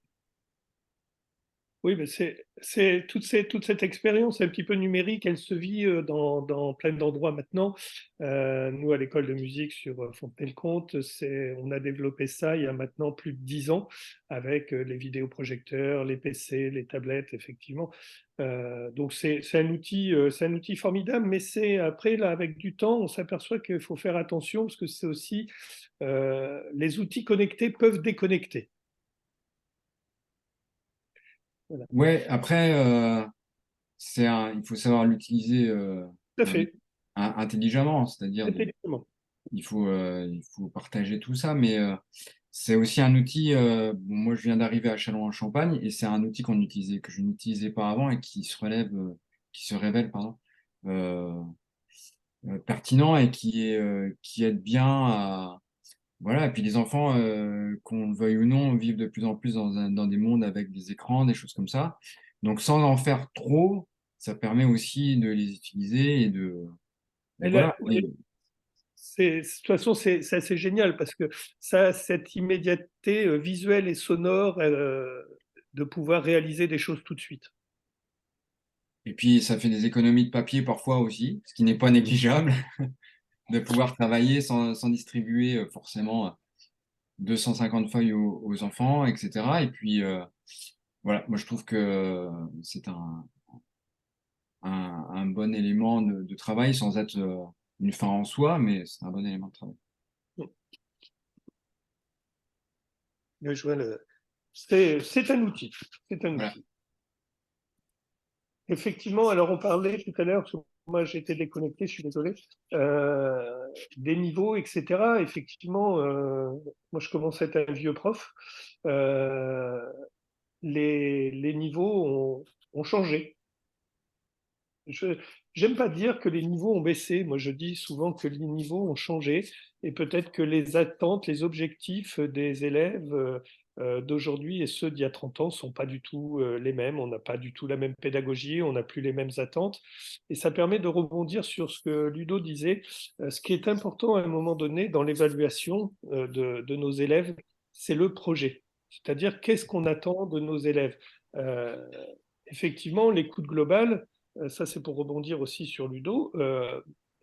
Oui, mais c'est toute cette expérience un petit peu numérique, elle se vit dans plein d'endroits maintenant. Nous, à l'école de musique sur Fontenay-le-Comte, on a développé ça il y a maintenant plus de 10 ans avec les vidéoprojecteurs, les PC, les tablettes, effectivement. Donc c'est un outil formidable, mais c'est après, là, avec du temps, on s'aperçoit qu'il faut faire attention parce que c'est aussi les outils connectés peuvent déconnecter. Voilà. Ouais, après, il faut savoir l'utiliser Tout à fait, intelligemment, c'est-à-dire effectivement. il faut partager tout ça, mais c'est aussi un outil. Bon, moi, je viens d'arriver à Châlons-en-Champagne et c'est un outil que je n'utilisais pas avant et qui se révèle, pardon, euh, pertinent et qui aide bien à, voilà. Et puis les enfants, qu'on le veuille ou non, vivent de plus en plus dans des mondes avec des écrans, des choses comme ça. Donc, sans en faire trop, ça permet aussi de les utiliser et Et là, voilà. Et de toute façon, c'est assez génial parce que ça a cette immédiateté visuelle et sonore de pouvoir réaliser des choses tout de suite. Et puis, ça fait des économies de papier parfois aussi, ce qui n'est pas négligeable, de pouvoir travailler sans distribuer forcément 250 feuilles aux enfants, etc. Et puis, voilà, moi je trouve que c'est un bon élément de travail sans être une fin en soi, mais c'est un bon élément de travail. Je vois c'est un outil. C'est un Voilà. outil. Effectivement, alors on parlait tout à l'heure, parce que moi j'ai été déconnecté, je suis désolé, des niveaux, etc. Effectivement, moi je commence à être un vieux prof. Euh, les niveaux ont changé. Je J'aime pas dire que les niveaux ont baissé. Moi, je dis souvent que les niveaux ont changé et peut-être que les attentes, les objectifs des élèves d'aujourd'hui et ceux d'il y a 30 ans sont pas du tout les mêmes. On n'a pas du tout la même pédagogie, on n'a plus les mêmes attentes. Et ça permet de rebondir sur ce que Ludo disait. Ce qui est important à un moment donné dans l'évaluation de nos élèves, c'est le projet. C'est-à-dire qu'est-ce qu'on attend de nos élèves. Euh, Effectivement, l'écoute globale, ça c'est pour rebondir aussi sur Ludo,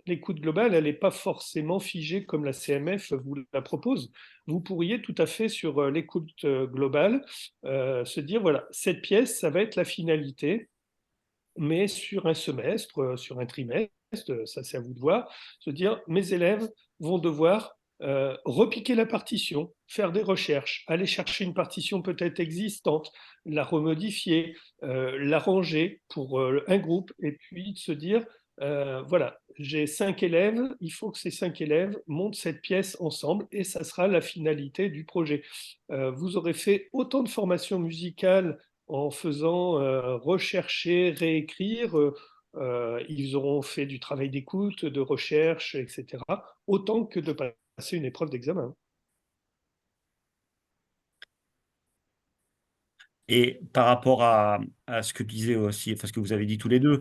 l'écoute globale, elle n'est pas forcément figée comme la CMF vous la propose. Vous pourriez tout à fait sur l'écoute globale se dire, voilà, cette pièce, ça va être la finalité, mais sur un semestre, sur un trimestre, ça c'est à vous de voir, se dire, mes élèves vont devoir repiquer la partition, faire des recherches, aller chercher une partition peut-être existante, la remodifier, l'arranger pour un groupe, et puis de se dire, voilà, j'ai 5 élèves, il faut que ces 5 élèves montent cette pièce ensemble, et ça sera la finalité du projet. Vous aurez fait autant de formations musicales en faisant rechercher, réécrire. Ils auront fait du travail d'écoute, de recherche, etc., autant que de passer une épreuve d'examen. Et par rapport à ce que disait aussi, enfin ce que vous avez dit tous les deux,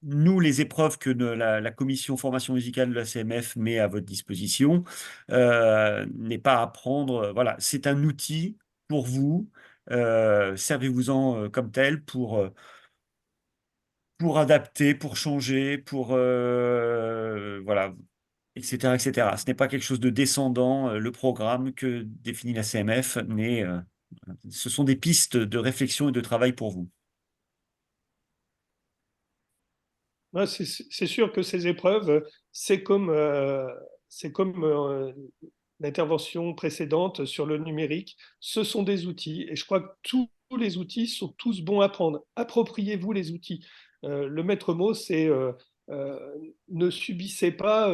nous, les épreuves que la commission formation musicale de la CMF met à votre disposition n'est pas à prendre. Voilà, c'est un outil pour vous. Servez-vous-en comme tel pour adapter, pour changer, pour voilà, etc., etc. Ce n'est pas quelque chose de descendant, le programme que définit la CMF, mais ce sont des pistes de réflexion et de travail pour vous. Ouais, c'est sûr que ces épreuves, c'est comme l'intervention précédente sur le numérique. Ce sont des outils et je crois que tous les outils sont tous bons à prendre. Appropriez-vous les outils. Le maître mot, c'est euh, ne subissez pas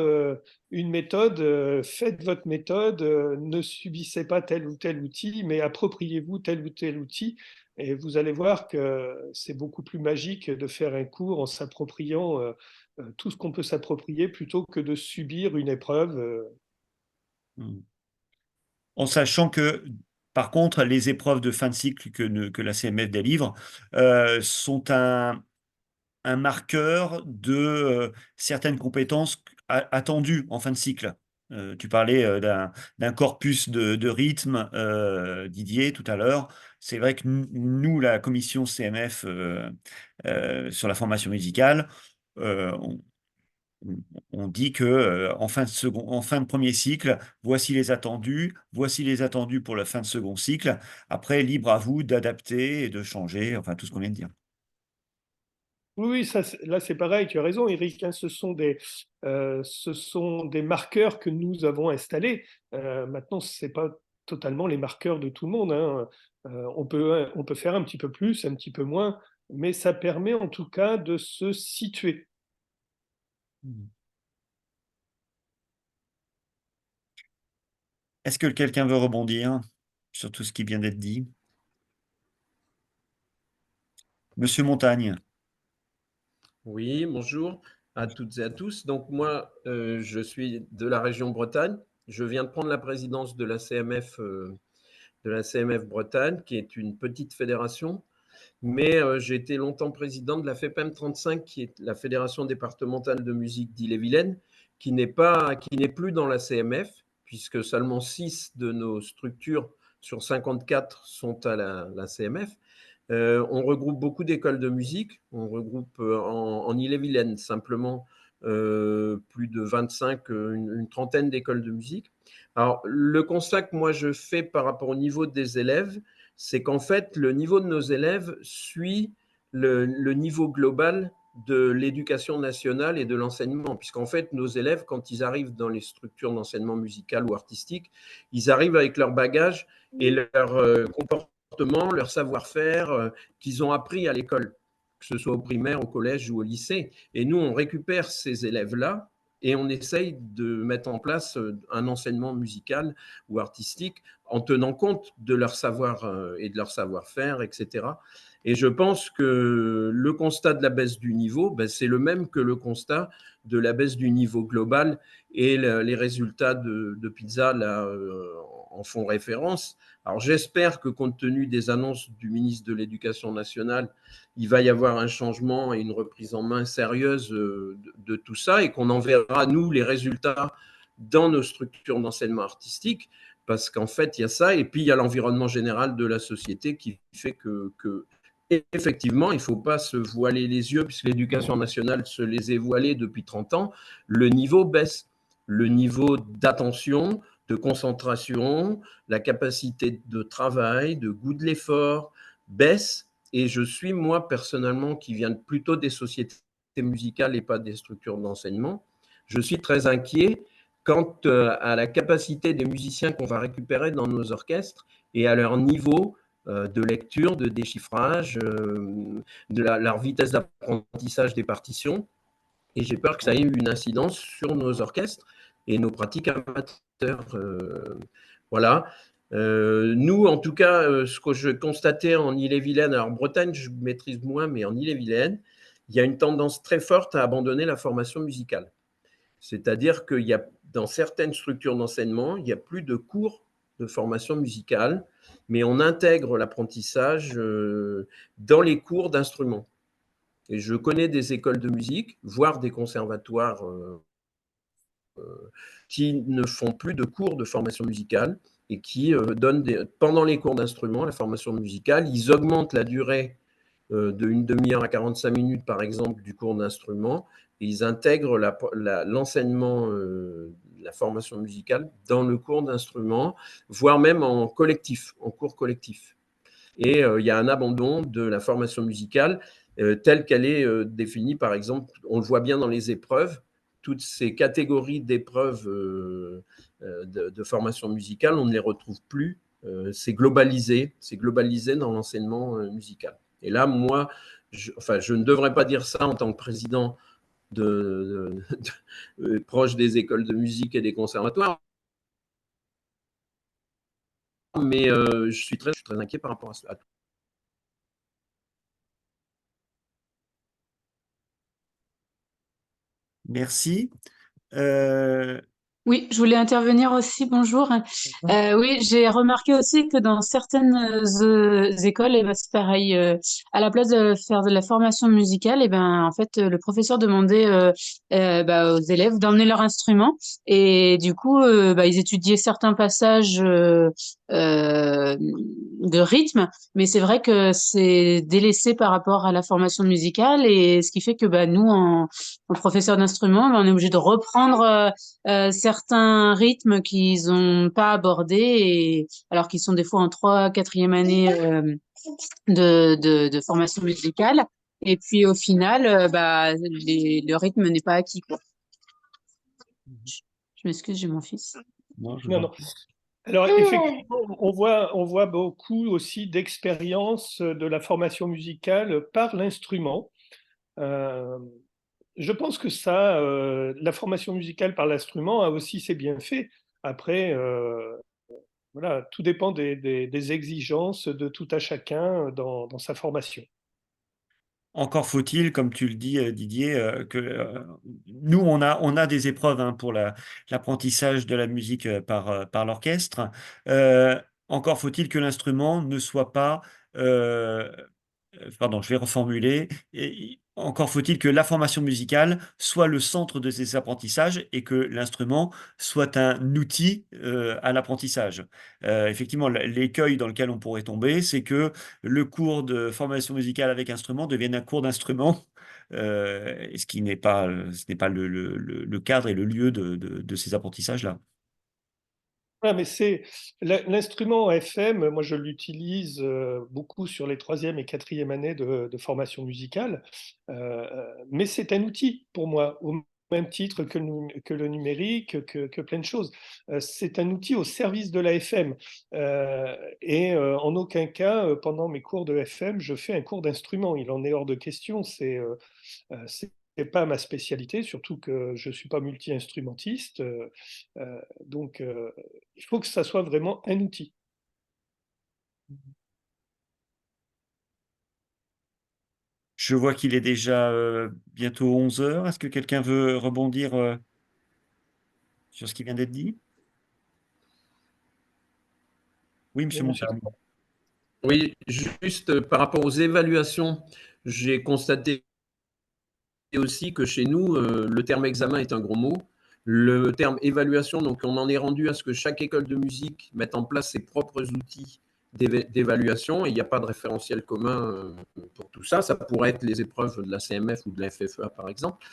une méthode, faites votre méthode, ne subissez pas tel ou tel outil, mais appropriez-vous tel ou tel outil. Et vous allez voir que c'est beaucoup plus magique de faire un cours en s'appropriant tout ce qu'on peut s'approprier plutôt que de subir une épreuve. Hmm. En sachant que, par contre, les épreuves de fin de cycle que la CMF délivre sont un marqueur de certaines compétences attendues en fin de cycle. Tu parlais d'un corpus de rythme, Didier, tout à l'heure. C'est vrai que nous, la commission CMF sur la formation musicale, euh, on, on dit que en fin de en fin de premier cycle, voici les attendus pour la fin de second cycle. Après, libre à vous d'adapter et de changer, enfin tout ce qu'on vient de dire. Oui, oui, ça, là c'est pareil, tu as raison, Eric, hein, ce sont des marqueurs que nous avons installés. Maintenant, ce n'est pas totalement les marqueurs de tout le monde, hein. On peut faire un petit peu plus, un petit peu moins, mais ça permet en tout cas de se situer. Est-ce que quelqu'un veut rebondir sur tout ce qui vient d'être dit? Monsieur Montagne. Oui, bonjour à toutes et à tous. Donc moi, je suis de la région Bretagne. Je viens de prendre la présidence de la CMF Bretagne, qui est une petite fédération. Mais j'ai été longtemps président de la FEPEM 35, qui est la Fédération départementale de musique d'Ille-et-Vilaine, qui n'est plus dans la CMF, puisque seulement 6 de nos structures sur 54 sont à la CMF. On regroupe beaucoup d'écoles de musique. On regroupe en Ille-et-Vilaine simplement plus de 25, une trentaine d'écoles de musique. Alors, le constat que moi je fais par rapport au niveau des élèves, c'est qu'en fait, le niveau de nos élèves suit le niveau global de l'éducation nationale et de l'enseignement, puisqu'en fait, nos élèves, quand ils arrivent dans les structures d'enseignement musical ou artistique, ils arrivent avec leur bagage et leur comportement, leur savoir-faire qu'ils ont appris à l'école, que ce soit au primaire, au collège ou au lycée. Et nous, on récupère ces élèves-là et on essaye de mettre en place un enseignement musical ou artistique en tenant compte de leur savoir et de leur savoir-faire, etc. Et je pense que le constat de la baisse du niveau, ben, c'est le même que le constat de la baisse du niveau global, et les résultats de PISA là, en font référence. Alors j'espère que compte tenu des annonces du ministre de l'Éducation nationale, il va y avoir un changement et une reprise en main sérieuse de tout ça, et qu'on enverra, nous, les résultats dans nos structures d'enseignement artistique, parce qu'en fait, il y a ça, et puis il y a l'environnement général de la société qui fait que effectivement, il ne faut pas se voiler les yeux, puisque l'éducation nationale se les est voilés depuis 30 ans, le niveau baisse. Le niveau d'attention, de concentration, la capacité de travail, de goût de l'effort baisse. Et je suis, moi, personnellement, qui viens plutôt des sociétés musicales et pas des structures d'enseignement, je suis très inquiet quant à la capacité des musiciens qu'on va récupérer dans nos orchestres et à leur niveau de lecture, de déchiffrage, de leur vitesse d'apprentissage des partitions. Et j'ai peur que ça ait une incidence sur nos orchestres et nos pratiques amateurs. Voilà. Nous, en tout cas, ce que je constatais en Ille-et-Vilaine, alors en Bretagne, je maîtrise moins, mais en Ille-et-Vilaine, il y a une tendance très forte à abandonner la formation musicale. C'est-à-dire qu'il y a, dans certaines structures d'enseignement, il n'y a plus de cours de formation musicale, mais on intègre l'apprentissage dans les cours d'instruments. Et je connais des écoles de musique, voire des conservatoires qui ne font plus de cours de formation musicale et qui donnent pendant les cours d'instruments, la formation musicale, ils augmentent la durée d'une demi-heure à 45 minutes, par exemple, du cours d'instrument, et ils intègrent l'enseignement, la formation musicale dans le cours d'instrument, voire même en collectif, en cours collectif. Et il y a un abandon de la formation musicale telle qu'elle est définie, par exemple, on le voit bien dans les épreuves, toutes ces catégories d'épreuves de formation musicale, on ne les retrouve plus. C'est globalisé dans l'enseignement musical. Et là, moi, je ne devrais pas dire ça en tant que président proche des écoles de musique et des conservatoires, mais je suis très inquiet par rapport à cela. Merci. Euh, Oui, je voulais intervenir aussi. Bonjour. Oui, j'ai remarqué aussi que dans certaines écoles, et ben, c'est pareil. À la place de faire de la formation musicale, et ben en fait, le professeur demandait bah, aux élèves d'emmener leur instrument, et du coup, bah, ils étudiaient certains passages de rythme, mais c'est vrai que c'est délaissé par rapport à la formation musicale, et ce qui fait que bah, nous, en professeur d'instrument, ben, on est obligé de reprendre certains rythmes qu'ils n'ont pas abordés, alors qu'ils sont des fois en 4e année de formation musicale. Et puis au final, bah, le rythme n'est pas acquis, quoi. Je m'excuse, j'ai mon fils. Non, je vous Non, en non. prie. Alors, effectivement, on voit beaucoup aussi d'expériences de la formation musicale par l'instrument. Euh, je pense que ça, la formation musicale par l'instrument a aussi ses bienfaits. Après, voilà, tout dépend des exigences de tout à chacun dans sa formation. Encore faut-il, comme tu le dis, Didier, que nous, on a des épreuves hein, pour l'apprentissage de la musique par l'orchestre. Encore faut-il que l'instrument ne soit pas pardon, je vais reformuler. Encore faut-il que la formation musicale soit le centre de ces apprentissages et que l'instrument soit un outil à l'apprentissage. Effectivement, l'écueil dans lequel on pourrait tomber, c'est que le cours de formation musicale avec instrument devienne un cours d'instrument, ce qui n'est pas, ce n'est pas le cadre et le lieu de ces apprentissages-là. Ah, mais c'est l'instrument FM, moi je l'utilise beaucoup sur les 3e et 4e années de formation musicale, mais c'est un outil pour moi, au même titre que le numérique, que plein de choses. C'est un outil au service de la FM. Et en aucun cas, pendant mes cours de FM, je fais un cours d'instrument. Il en est hors de question. C'est pas ma spécialité, surtout que je ne suis pas multi-instrumentiste. Donc, il faut que ça soit vraiment un outil. Je vois qu'il est déjà bientôt 11 heures. Est-ce que quelqu'un veut rebondir sur ce qui vient d'être dit? Oui, Mais monsieur monsieur, Montagne. Oui, juste par rapport aux évaluations, j'ai constaté aussi que chez nous, le terme examen est un gros mot. Le terme évaluation, donc on en est rendu à ce que chaque école de musique mette en place ses propres outils d'évaluation et il n'y a pas de référentiel commun pour tout ça. Ça pourrait être les épreuves de la CMF ou de la FFEA, par exemple.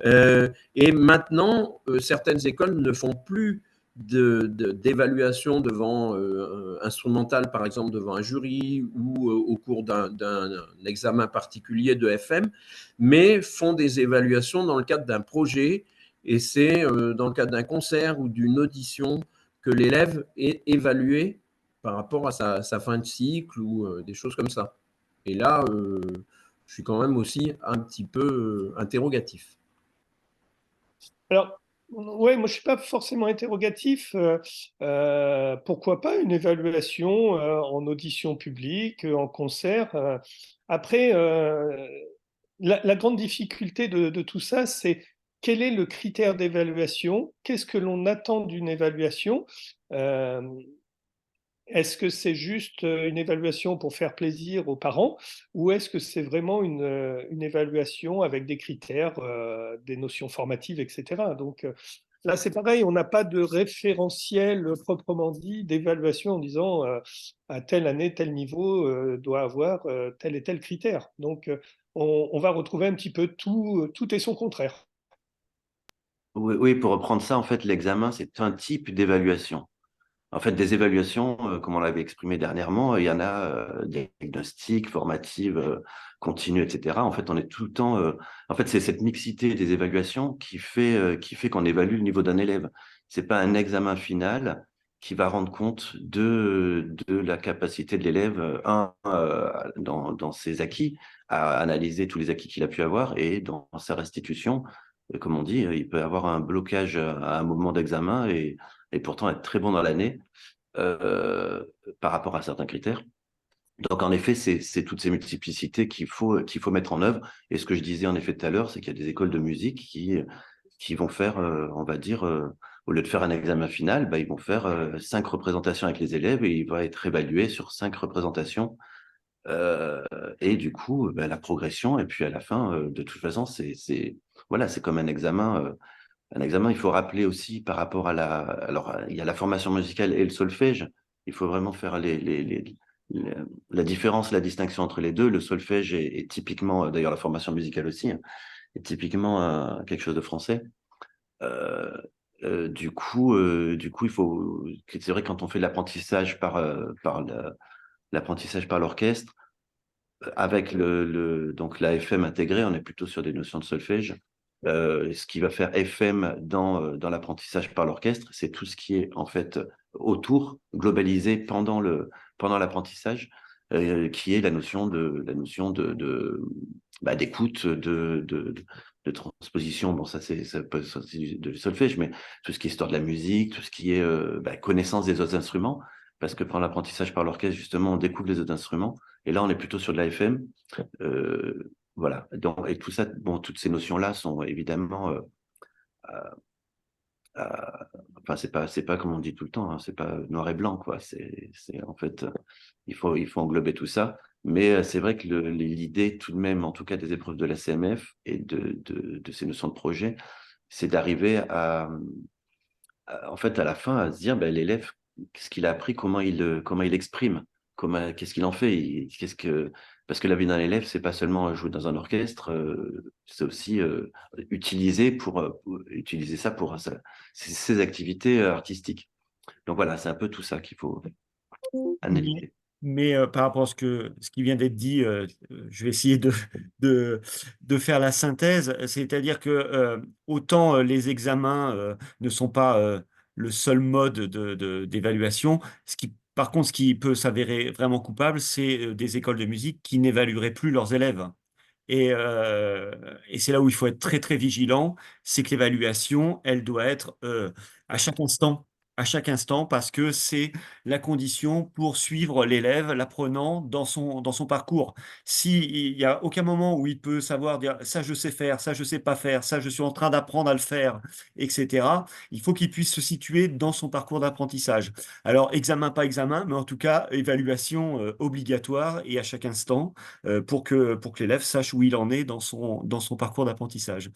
Et maintenant, certaines écoles ne font plus d'évaluation devant instrumental, par exemple, devant un jury ou au cours d'un examen particulier de FM, mais font des évaluations dans le cadre d'un projet, et c'est dans le cadre d'un concert ou d'une audition que l'élève est évalué par rapport à sa fin de cycle ou des choses comme ça. Et là, je suis quand même aussi un petit peu interrogatif. alors, ouais, moi je suis pas forcément interrogatif. Pourquoi pas une évaluation en audition publique, en concert. Après, la grande difficulté de tout ça, c'est quel est le critère d'évaluation? Qu'est-ce que l'on attend d'une évaluation? Euh, Est-ce que c'est juste une évaluation pour faire plaisir aux parents ou est-ce que c'est vraiment une évaluation avec des critères, des notions formatives, etc. Donc là, c'est pareil, on n'a pas de référentiel proprement dit d'évaluation en disant à telle année, tel niveau doit avoir tel et tel critère. Donc on va retrouver un petit peu tout et son contraire. Oui, oui, pour reprendre ça, en fait, l'examen, c'est un type d'évaluation. En fait, des évaluations, comme on l'avait exprimé dernièrement, il y en a diagnostiques, formatives, continues, etc. En fait, on est tout le temps. En fait, c'est cette mixité des évaluations qui fait qu'on évalue le niveau d'un élève. C'est pas un examen final qui va rendre compte de la capacité de l'élève, dans ses acquis, à analyser tous les acquis qu'il a pu avoir, et dans sa restitution, comme on dit, il peut avoir un blocage à un moment d'examen et pourtant être très bon dans l'année euh, par rapport à certains critères. Donc, en effet, c'est toutes ces multiplicités qu'il faut mettre en œuvre. Et ce que je disais en effet tout à l'heure, c'est qu'il y a des écoles de musique qui vont faire, on va dire, au lieu de faire un examen final, bah, ils vont faire 5 représentations avec les élèves et il va être évalué sur 5 représentations. Et du coup, bah, la progression, et puis à la fin, de toute façon, voilà, c'est comme un examen. Un examen, il faut rappeler aussi par rapport à alors, il y a la formation musicale et le solfège. Il faut vraiment faire la différence, la distinction entre les deux. Le solfège est typiquement, d'ailleurs la formation musicale aussi, hein, est typiquement quelque chose de français. Du coup, c'est vrai, quand on fait l'apprentissage l'apprentissage par l'orchestre, avec donc la FM intégrée, on est plutôt sur des notions de solfège. Ce qui va faire FM dans l'apprentissage par l'orchestre, c'est tout ce qui est en fait autour, globalisé pendant l'apprentissage, qui est la notion d'écoute, de transposition. Bon, c'est du solfège, mais tout ce qui est histoire de la musique, tout ce qui est connaissance des autres instruments, parce que pendant l'apprentissage par l'orchestre, justement, on découvre les autres instruments. Et là, on est plutôt sur de la FM. Voilà. Donc, et tout ça, bon, toutes ces notions-là sont évidemment, enfin, c'est pas comme on dit tout le temps, hein, c'est pas noir et blanc, quoi. En fait, il faut englober tout ça. Mais c'est vrai que l'idée, tout de même, en tout cas, des épreuves de la CMF et de ces notions de projet, c'est d'arriver en fait, à la fin, à se dire, ben, l'élève, qu'est-ce qu'il a appris, comment il exprime, qu'est-ce qu'il en fait, parce que la vie d'un élève, c'est pas seulement jouer dans un orchestre, c'est aussi utiliser ça pour ses activités artistiques. Donc voilà, c'est un peu tout ça qu'il faut analyser. Mais par rapport à ce qui vient d'être dit, je vais essayer de faire la synthèse. C'est-à-dire que autant les examens ne sont pas le seul mode d'évaluation, par contre, ce qui peut s'avérer vraiment coupable, c'est des écoles de musique qui n'évalueraient plus leurs élèves. Et c'est là où il faut être très très vigilant, c'est que l'évaluation, elle doit être à chaque instant, parce que c'est la condition pour suivre l'élève, l'apprenant dans son parcours. S'il n'y a aucun moment où il peut savoir dire ça je sais faire, ça je sais pas faire, ça je suis en train d'apprendre à le faire, etc., il faut qu'il puisse se situer dans son parcours d'apprentissage. Alors, examen, pas examen, mais en tout cas, évaluation obligatoire et à chaque instant pour que l'élève sache où il en est dans son parcours d'apprentissage.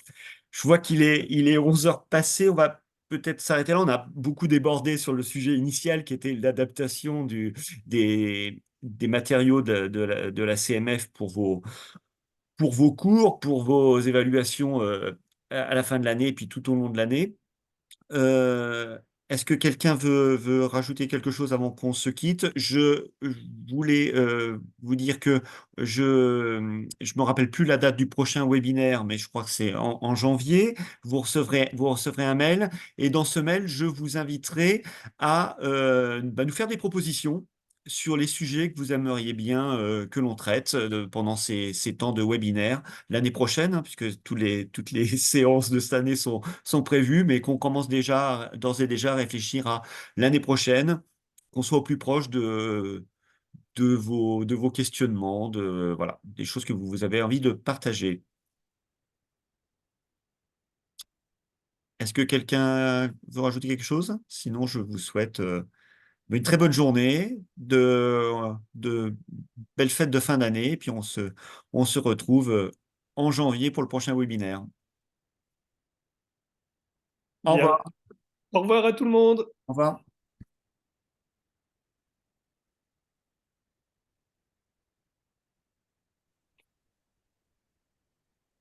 Je vois il est 11 heures passées, on va peut-être s'arrêter là. On a beaucoup débordé sur le sujet initial qui était l'adaptation des matériaux de la CMF pour vos cours, pour vos évaluations à la fin de l'année et puis tout au long de l'année. Euh, Est-ce que quelqu'un veut rajouter quelque chose avant qu'on se quitte? Je voulais vous dire que je me rappelle plus la date du prochain webinaire, mais je crois que c'est en janvier. Vous recevrez un mail et dans ce mail, je vous inviterai à nous faire des propositions sur les sujets que vous aimeriez bien que l'on traite pendant ces temps de webinaire l'année prochaine, hein, puisque toutes les séances de cette année sont prévues, mais qu'on commence déjà, d'ores et déjà, à réfléchir à l'année prochaine, qu'on soit au plus proche de vos questionnements, voilà, des choses que vous avez envie de partager. Est-ce que quelqu'un veut rajouter quelque chose? Sinon, je vous souhaite une très bonne journée, de belles fêtes de fin d'année, et puis on se retrouve en janvier pour le prochain webinaire. Au Bien. revoir. Au revoir à tout le monde. Au revoir.